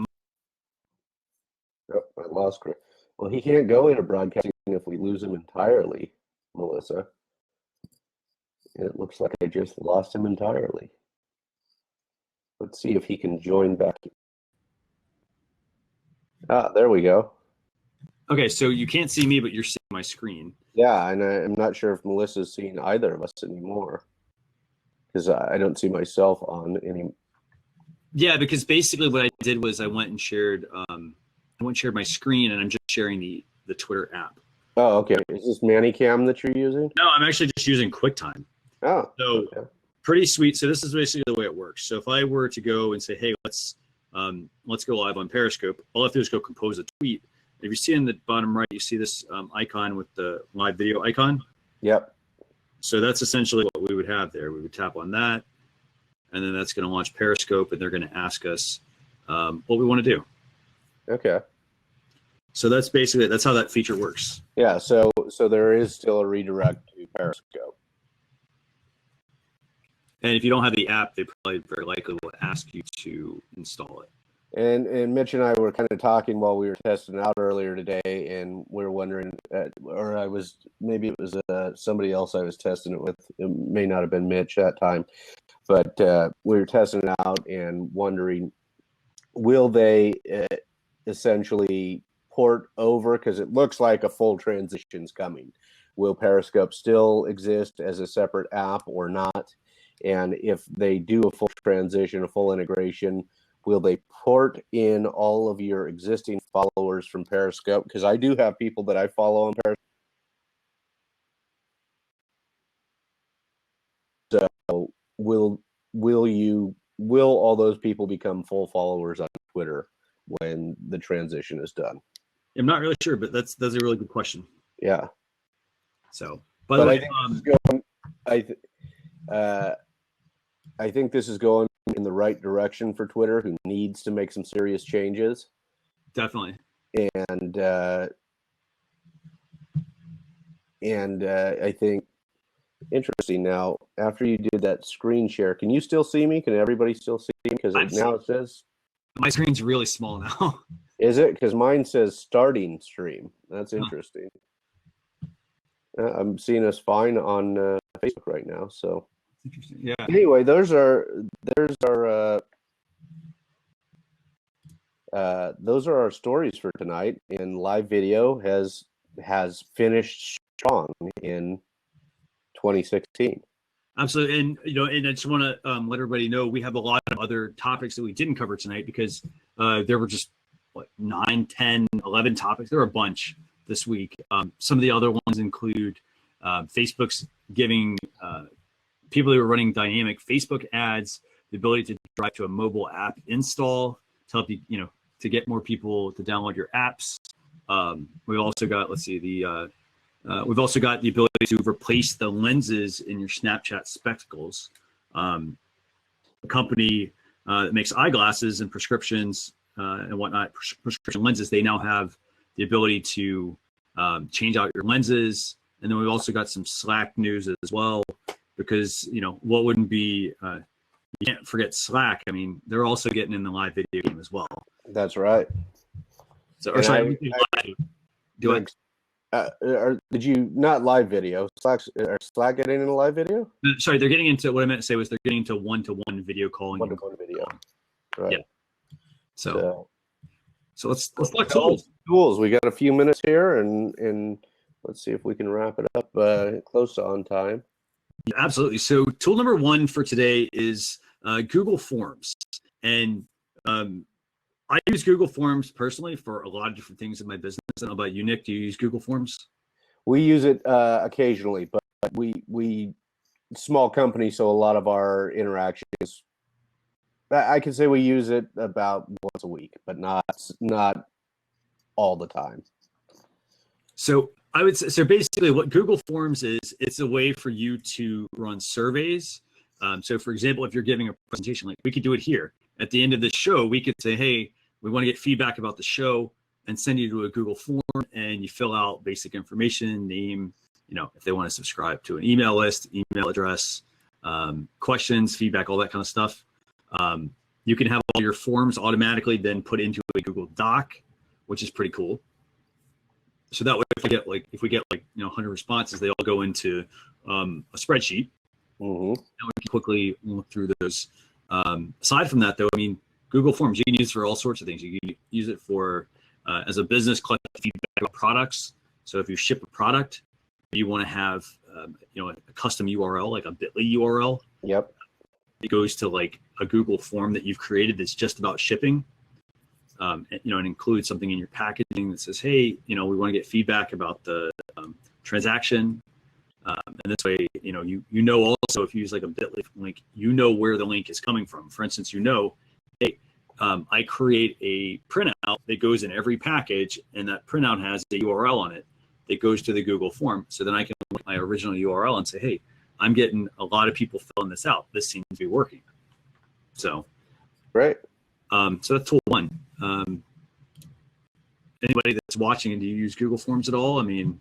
Oh, I lost Chris. Well, he can't go into broadcasting if we lose him entirely, Melissa. It looks like I just lost him entirely. Let's see if he can join back. There we go. Okay, so you can't see me, but you're seeing my screen. Yeah, and I'm not sure if Melissa's seeing either of us anymore, because I don't see myself on any. Yeah, because basically what I did was I went and shared my screen, and I'm just sharing the Twitter app. Oh, okay. Is this ManyCam that you're using? No, I'm actually just using QuickTime. Oh, so okay. Pretty sweet. So this is basically the way it works. So if I were to go and say, hey, let's go live on Periscope, all I have to do is go compose a tweet. If you see in the bottom right, you see this icon with the live video icon. Yep. So that's essentially what we would have there. We would tap on that, and then that's going to launch Periscope, and they're going to ask us what we want to do. Okay. So that's how that feature works. Yeah. So there is still a redirect to Periscope. And if you don't have the app, they probably very likely will ask you to install it. And Mitch and I were kind of talking while we were testing it out earlier today, and we were wondering, maybe it was somebody else I was testing it with. It may not have been Mitch that time, but we're testing it out and wondering, will they essentially port over, because it looks like a full transition's coming. Will Periscope still exist as a separate app or not? And if they do a full transition, a full integration, will they port in all of your existing followers from Periscope? Because I do have people that I follow on Periscope. So will all those people become full followers on Twitter when the transition is done? I'm not really sure, but that's a really good question. Yeah. So, by the way, I think this is going in the right direction for Twitter, who needs to make some serious changes. Definitely. And I think interesting. Now, after you did that screen share, can you still see me? Can everybody still see me? Because now it says my screen's really small now. Is it? Because mine says starting stream. That's interesting. I'm seeing us fine on Facebook right now. So interesting. Yeah. Anyway, those are our stories for tonight. And live video has finished strong in 2016. Absolutely. And and I just want to let everybody know we have a lot of other topics that we didn't cover tonight because there were just 9, 10, 11 topics. There were a bunch this week. Some of the other ones include Facebook's giving people who are running dynamic Facebook ads the ability to drive to a mobile app install to help you, to get more people to download your apps. We've also got, we've also got the ability to replace the lenses in your Snapchat spectacles. A company that makes eyeglasses and prescriptions and whatnot, prescription lenses, they now have the ability to change out your lenses. And then we've also got some Slack news as well, because, what wouldn't be, you can't forget Slack. I mean, they're also getting in the live video game as well. That's right. So, or sorry, did you not live video? Are Slack getting into live video? Sorry, they're getting into, what I meant to say was they're getting into one-to-one video calling. One-to-one video. Right. Yeah. So let's talk tools. We got a few minutes here, and let's see if we can wrap it up close to on time. Yeah, absolutely. So tool number 1 for today is Google Forms. And I use Google Forms personally for a lot of different things in my business. I don't know about you, Nick. Do you use Google Forms? We use it occasionally, but we small company, so a lot of our interactions, I can say we use it about once a week, but not all the time. So I would say, so basically what Google Forms is, it's a way for you to run surveys. So for example, if you're giving a presentation, like we could do it here. At the end of the show, we could say, hey, we want to get feedback about the show, and send you to a Google form, and you fill out basic information, name, if they want to subscribe to an email list, email address, questions, feedback, all that kind of stuff. You can have all your forms automatically then put into a Google Doc, which is pretty cool. So that way, if we get 100 responses, they all go into a spreadsheet. Mm-hmm. And we can quickly look through those. Aside from that, though, I mean, Google Forms, you can use it for all sorts of things. You can use it for, as a business, collect feedback about products. So if you ship a product, you want to have, a custom URL, like a bit.ly URL. Yep. It goes to like a Google form that you've created that's just about shipping. And includes something in your packaging that says, hey, we want to get feedback about the transaction. And this way, also if you use like a bit.ly link, where the link is coming from. For instance, hey, I create a printout that goes in every package, and that printout has a URL on it that goes to the Google form. So then I can look at my original URL and say, hey, I'm getting a lot of people filling this out. This seems to be working. So, right. So that's tool 1. Anybody that's watching, do you use Google Forms at all? I mean,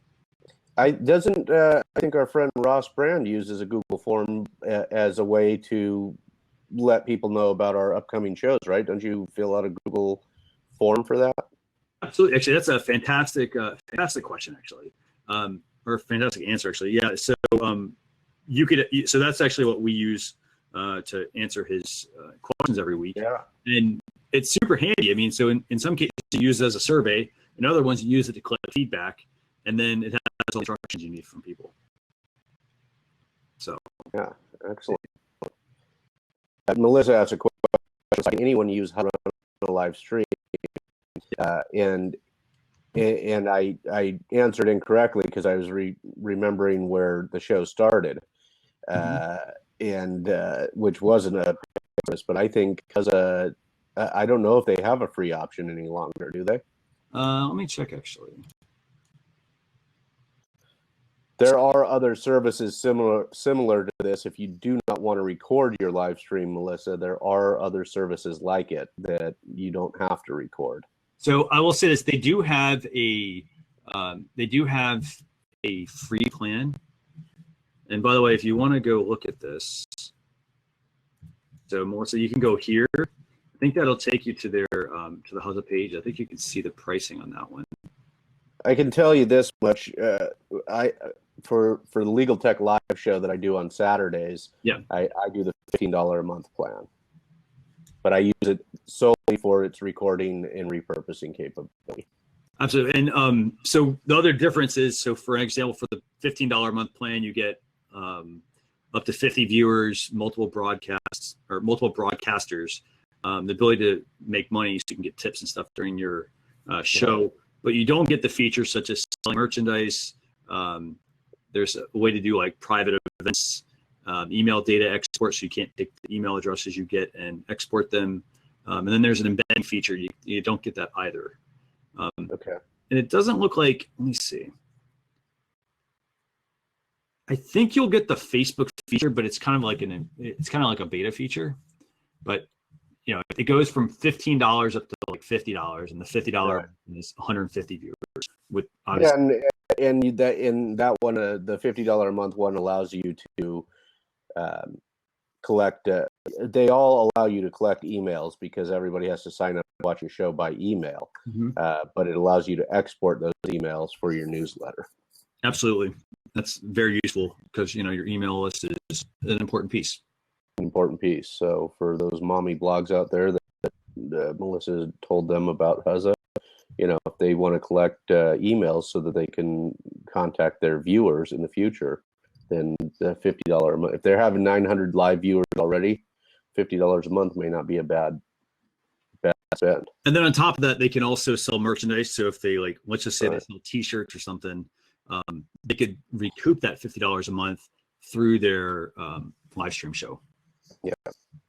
I think our friend Ross Brand uses a Google form as a way to let people know about our upcoming shows, right? Don't you fill out a Google form for that? Absolutely. Actually, that's a fantastic question, actually, or fantastic answer, actually. Yeah. So so that's actually what we use to answer his questions every week. Yeah. And it's super handy. I mean, so in some cases you use it as a survey, in other ones you use it to collect feedback, and then it has all the instructions you need from people. So yeah, excellent. Melissa asked a question: can anyone use how to run a live stream? And I answered incorrectly because I was remembering where the show started, and which wasn't a service, but I think because I don't know if they have a free option any longer, do they? let me check actually. There are other services similar to this. If you do not want to record your live stream, Melissa, there are other services like it that you don't have to record. So I will say this: they do have a free plan. And by the way, if you want to go look at this, so Melissa, you can go here. I think that'll take you to their to the Huzza page. I think you can see the pricing on that one. I can tell you this much: for the Legal Tech Live show that I do on Saturdays, I do the $15 a month plan, but I use it solely for its recording and repurposing capability. Absolutely. And so the other difference is, so for example, for the $15 a month plan, you get up to 50 viewers, multiple broadcasts or multiple broadcasters, the ability to make money so you can get tips and stuff during your show, but you don't get the features such as selling merchandise. There's a way to do like private events, email data export, so you can't take the email addresses you get and export them. And then there's an embedding feature. You don't get that either. Okay. And it doesn't look like, let me see. I think you'll get the Facebook feature, but it's kind of like a beta feature. But you know, it goes from $15 up to like $50, and the $50 is 150 viewers with obviously. Yeah, and that one, the $50 a month one allows you to collect. They all allow you to collect emails because everybody has to sign up to watch your show by email. But it allows you to export those emails for your newsletter. Absolutely, that's very useful because you know your email list is an important piece. So for those mommy blogs out there that Melissa told them about Huzza, you know, if they want to collect emails so that they can contact their viewers in the future, then the $50 a month. If they're having 900 live viewers already, $50 a month may not be a bad spend. And then on top of that, they can also sell merchandise. So if they let's just say they sell T-shirts or something, they could recoup that $50 a month through their live stream show. Yeah,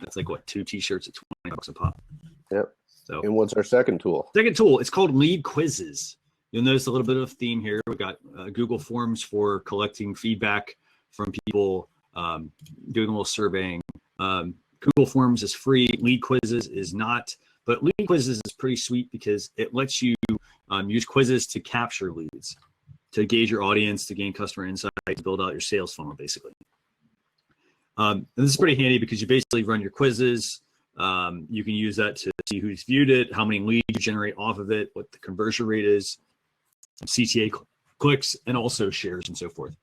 that's like what, 2 T-shirts at $20 a pop. Yep. So, and what's our second tool? It's called LeadQuizzes. You'll notice a little bit of a theme here. We got Google Forms for collecting feedback from people, doing a little surveying. Google Forms is free. LeadQuizzes is not, but LeadQuizzes is pretty sweet because it lets you use quizzes to capture leads, to gauge your audience, to gain customer insight, to build out your sales funnel, basically. And this is pretty handy because you basically run your quizzes. You can use that to see who's viewed it, how many leads you generate off of it, what the conversion rate is, CTA clicks, and also shares and so forth.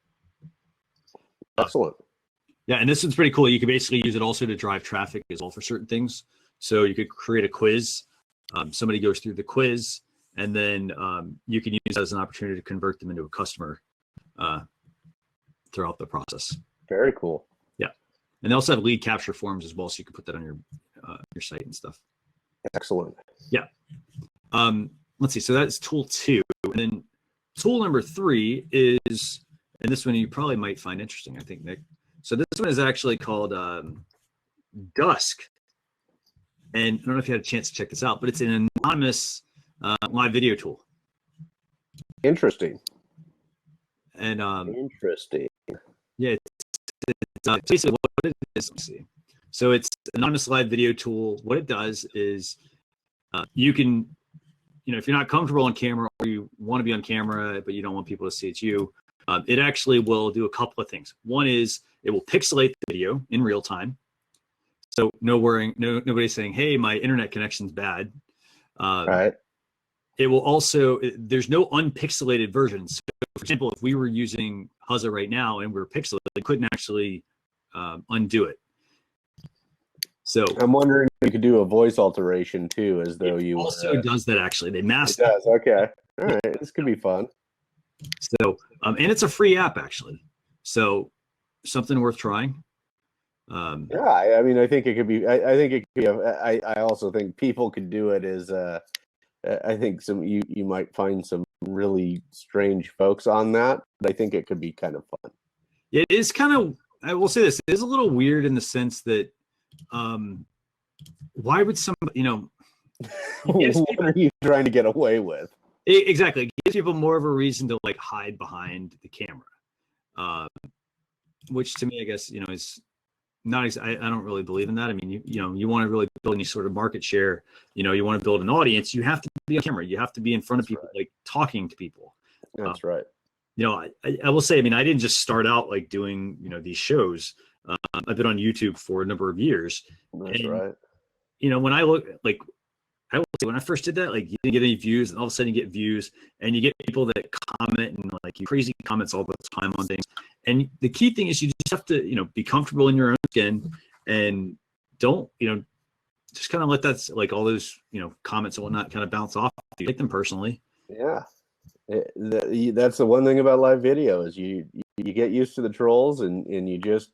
Excellent. Yeah, and this one's pretty cool. You can basically use it also to drive traffic as well for certain things. So you could create a quiz. Somebody goes through the quiz, and then you can use it as an opportunity to convert them into a customer throughout the process. Very cool. Yeah, and they also have lead capture forms as well, so you can put that on your site and stuff. Excellent. Yeah. Let's see. So that's tool 2, and then tool number 3 is, and this one you probably might find interesting, I think, Nick. So this one is actually called Dusk. And I don't know if you had a chance to check this out, but it's an anonymous live video tool. Interesting. And interesting. Yeah, it's basically what it is. Let's see. So it's an anonymous live video tool. What it does is you can, if you're not comfortable on camera or you want to be on camera, but you don't want people to see it's you, it actually will do a couple of things. One is it will pixelate the video in real time. So nobody's saying, hey, my internet connection's bad. Right. It will also, there's no unpixelated version. So for example, if we were using Huzza right now and we were pixelated, we couldn't actually undo it. So I'm wondering if you could do a voice alteration too, as though it you also were. does that actually. They It mask does. Okay. All right. This could be fun. So, and it's a free app actually. So something worth trying. Yeah, I mean, I think it could be. I think it could be. I also think people could do it. As I think you might find some really strange folks on that, but I think it could be kind of fun. It is kind of. I will say this: it is a little weird in the sense that, um, why would somebody, What are you trying to get away with? Exactly, it gives people more of a reason to like hide behind the camera, uh, which to me, I guess, is not. I don't really believe in that. I mean, you want to really build any sort of market share. You want to build an audience. You have to be on camera. You have to be in front of people, like talking to people. That's right. I will say, I mean, I didn't just start out like doing, these shows. I've been on YouTube for a number of years. That's And, right. when I look like, I will say when I first did that, like you didn't get any views, and all of a sudden you get views, and you get people that comment and like crazy comments all the time on things. And the key thing is you just have to, be comfortable in your own skin, and don't, just kind of let that, like all those, comments and whatnot kind of bounce off. You take them personally. Yeah. That's the one thing about live video is you get used to the trolls and you just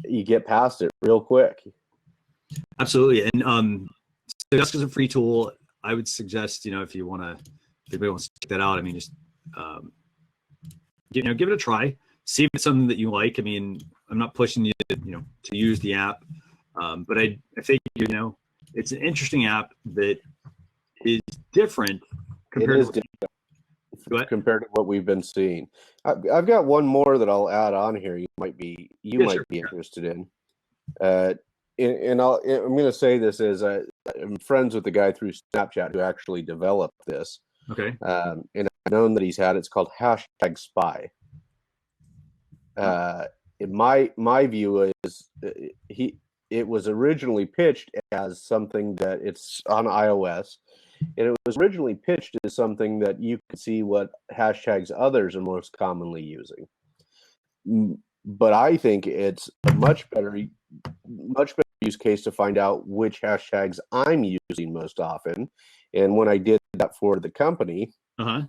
you get past it real quick. Absolutely. And so Dusk is a free tool. I would suggest, if anybody wants to check that out, I mean, just give it a try. See if it's something that you like. I mean, I'm not pushing you to use the app, but I think it's an interesting app that is different compared to compared to what we've been seeing. I've got one more that I'll add on here. You might be interested in. I'm going to say this as I'm friends with the guy through Snapchat who actually developed this. Okay. And I've known that he's had. It's called #Spy. In my view is it was originally pitched as something that it's on iOS. And it was originally pitched as something that you could see what hashtags others are most commonly using. But I think it's a much better use case to find out which hashtags I'm using most often. And when I did that for the company, I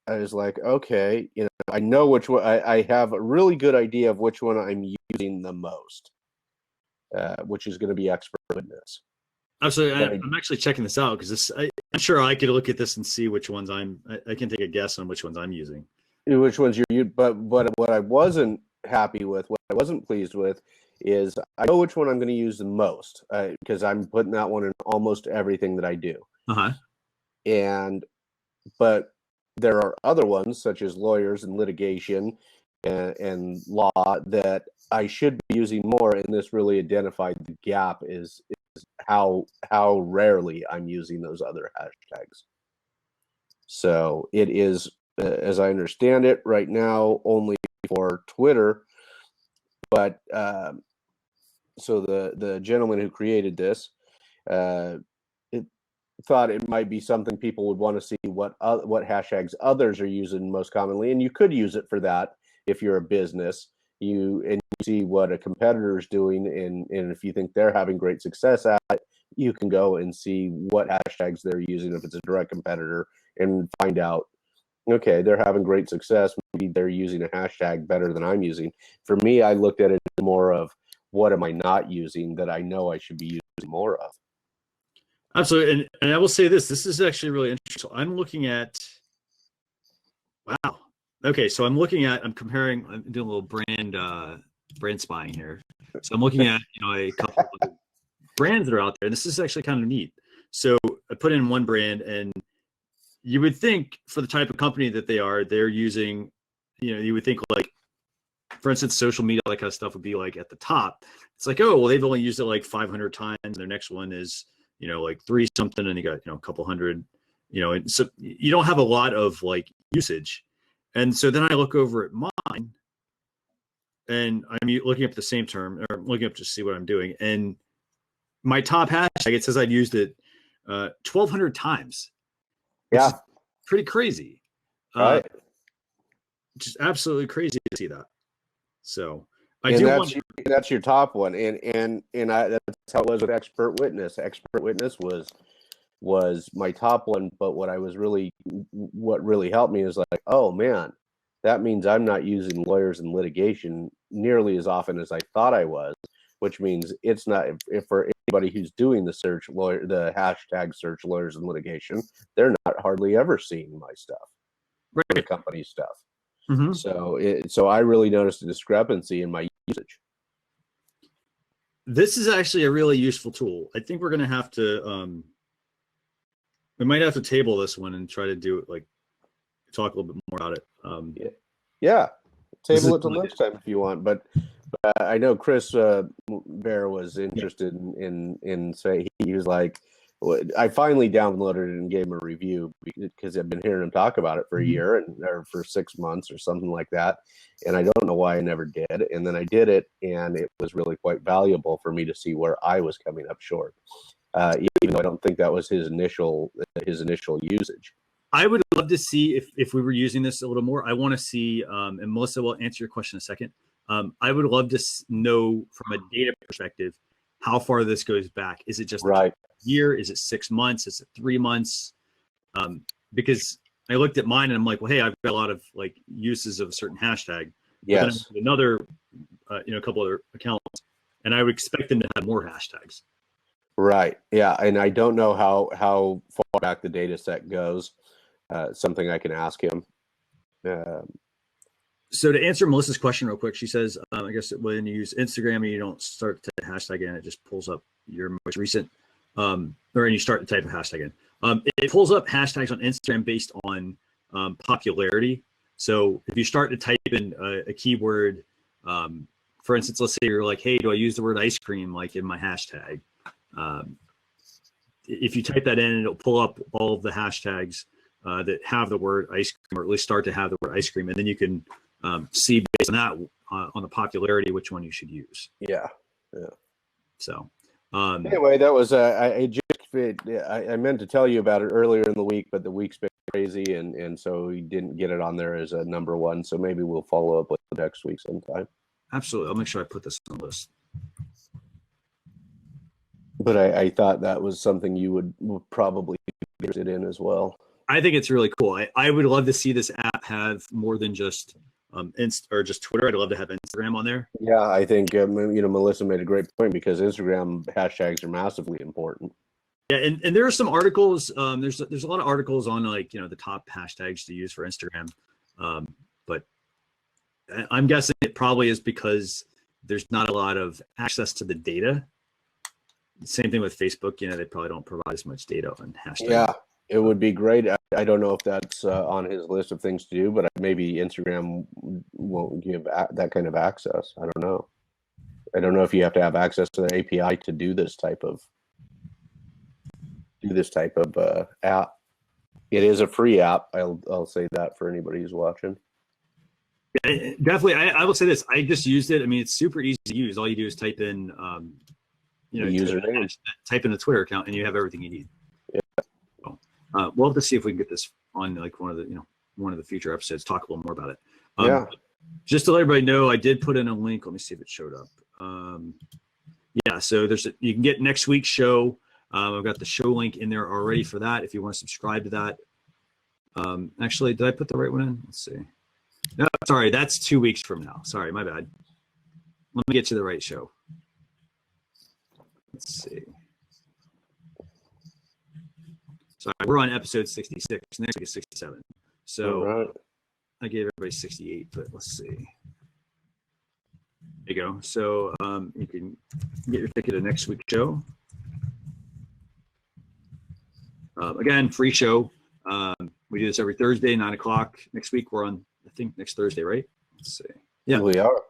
was like, okay, I know which one. I have a really good idea of which one I'm using the most, which is going to be expert witness. Absolutely. I'm actually checking this out because I'm sure I could look at this and see which ones I can take a guess on which ones I'm using. Which ones you're using. But what I wasn't happy with, what I wasn't pleased with, is I know which one I'm going to use the most because I'm putting that one in almost everything that I do. But there are other ones such as lawyers and litigation and law that I should be using more, and this really identified the gap is how rarely I'm using those other hashtags. So it is, as I understand it right now, only for Twitter. But so the gentleman who created this, it thought it might be something people would want to see what hashtags others are using most commonly, and you could use it for that if you're a business. You see what a competitor is doing, and if you think they're having great success at it, you can go and see what hashtags they're using if it's a direct competitor and find out, okay, they're having great success. Maybe they're using a hashtag better than I'm using. For me, I looked at it more of what am I not using that I know I should be using more of. Absolutely. And I will say this is actually really interesting. So I'm looking at, wow. Okay. So I'm comparing, I'm doing a little brand spying here. So I'm looking at, a couple of brands that are out there. This is actually kind of neat. So I put in one brand, and you would think for the type of company that they're using, you would think like, for instance, social media, all that kind of stuff would be like at the top. It's like, oh, well, they've only used it like 500 times. Their next one is, like 3 something, and you got, a couple hundred, and so you don't have a lot of like usage. And so then I look over at mine, and I'm looking up the same term, or looking up to see what I'm doing. And my top hashtag, it says I've used it 1,200 times. Yeah. Pretty crazy. Right. Just absolutely crazy to see that. So, I And do want. that's your top one, that's how it was with Expert Witness. Expert Witness was my top one, but what really helped me is like, oh man, that means I'm not using lawyers in litigation nearly as often as I thought I was, which means it's not, if for anybody who's doing the hashtag search lawyers in litigation, they're not hardly ever seeing my stuff, Right. the company stuff. Mm-hmm. So I really noticed a discrepancy in my usage. This is actually a really useful tool. I think we're going to have to, we might have to table this one and try to do it, like talk a little bit more about it. Yeah. Table it till next time if you want. But I know Chris Bear was interested in say, he was like, I finally downloaded it and gave him a review because I've been hearing him talk about it for a year or for 6 months or something like that. And I don't know why I never did. And then I did it, and it was really quite valuable for me to see where I was coming up short. Even though I don't think that was his initial usage. I would love to see if we were using this a little more. I want to see, and Melissa will answer your question in a second. I would love to know from a data perspective how far this goes back. Is it just a year? Is it 6 months? Is it 3 months? Because I looked at mine and I'm like, well, hey, I've got a lot of like uses of a certain hashtag. Yes. Another, a couple other accounts, and I would expect them to have more hashtags. Right. Yeah. And I don't know how far back the data set goes. Something I can ask him. So to answer Melissa's question real quick, she says, I guess when you use Instagram and you don't start to hashtag in, it just pulls up your most recent, or you start to type a hashtag in. It pulls up hashtags on Instagram based on popularity. So if you start to type in a keyword, for instance, let's say you're like, hey, do I use the word ice cream like in my hashtag? If you type that in, it'll pull up all of the hashtags that have the word ice cream, or at least start to have the word ice cream, and then you can see based on that, on the popularity, which one you should use. Yeah. So anyway, that was I meant to tell you about it earlier in the week, but the week's been crazy, and so we didn't get it on there as a number one. So maybe we'll follow up with it next week sometime. Absolutely, I'll make sure I put this on the list. But I thought that was something you would probably be interested in as well. I think it's really cool. I would love to see this app have more than just or just Twitter. I'd love to have Instagram on there. Yeah, I think Melissa made a great point, because Instagram hashtags are massively important. Yeah, and there are some articles. There's a lot of articles on like the top hashtags to use for Instagram, but I'm guessing it probably is because there's not a lot of access to the data. Same thing with Facebook. They probably don't provide as much data on hashtags. Yeah, it would be great. I don't know if that's on his list of things to do, but maybe Instagram won't give that kind of access. I don't know. I don't know if you have to have access to the API to do this type of app. It is a free app. I'll say that for anybody who's watching. Yeah, definitely. I will say this. I just used it. I mean, it's super easy to use. All you do is type in, username, type in a Twitter account, and you have everything you need. Yeah. So, we'll have to see if we can get this on like one of the future episodes. Talk a little more about it. Yeah. Just to let everybody know, I did put in a link. Let me see if it showed up. Yeah. So you can get next week's show. I've got the show link in there already for that. If you want to subscribe to that. Actually, did I put the right one in? Let's see. No, sorry, that's 2 weeks from now. Sorry, my bad. Let me get you the right show. Let's see. Sorry, we're on episode 66. Next week is 67. So right. I gave everybody 68, but let's see. There you go. So you can get your ticket to next week's show. Again, free show. We do this every Thursday, 9 o'clock. Next week, we're on, I think, next Thursday, right? Let's see. Yeah, we are.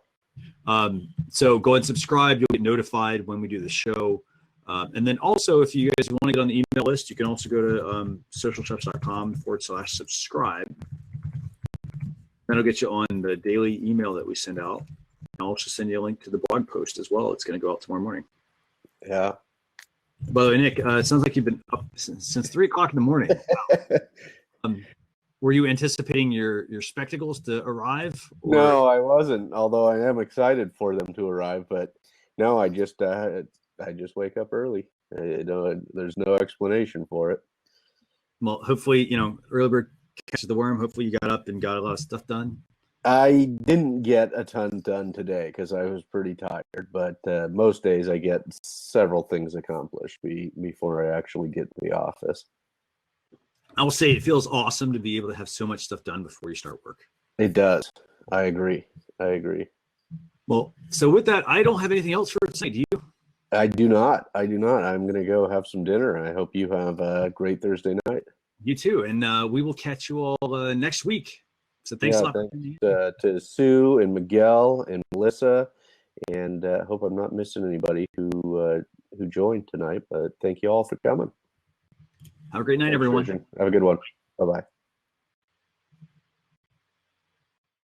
So go ahead and subscribe. You'll get notified when we do the show. And then also, if you guys want to get on the email list, you can also go to socialchefs.com/subscribe. That'll get you on the daily email that we send out. I'll also send you a link to the blog post as well. It's going to go out tomorrow morning. Yeah. By the way, Nick, it sounds like you've been up since 3 o'clock in the morning. Were you anticipating your spectacles to arrive? Or... No, I wasn't. Although I am excited for them to arrive, but no, I just wake up early. There's no explanation for it. Well, hopefully, early bird catches the worm. Hopefully, you got up and got a lot of stuff done. I didn't get a ton done today because I was pretty tired, but most days I get several things accomplished before I actually get to the office. I will say it feels awesome to be able to have so much stuff done before you start work. It does. I agree. Well, so with that, I don't have anything else for tonight. Do you? I do not. I'm going to go have some dinner, and I hope you have a great Thursday night. You too. And we will catch you all next week. So thanks a lot. Thanks to Sue and Miguel and Melissa, and hope I'm not missing anybody who joined tonight. But thank you all for coming. Have a great night, everyone. Have a good one. Bye-bye.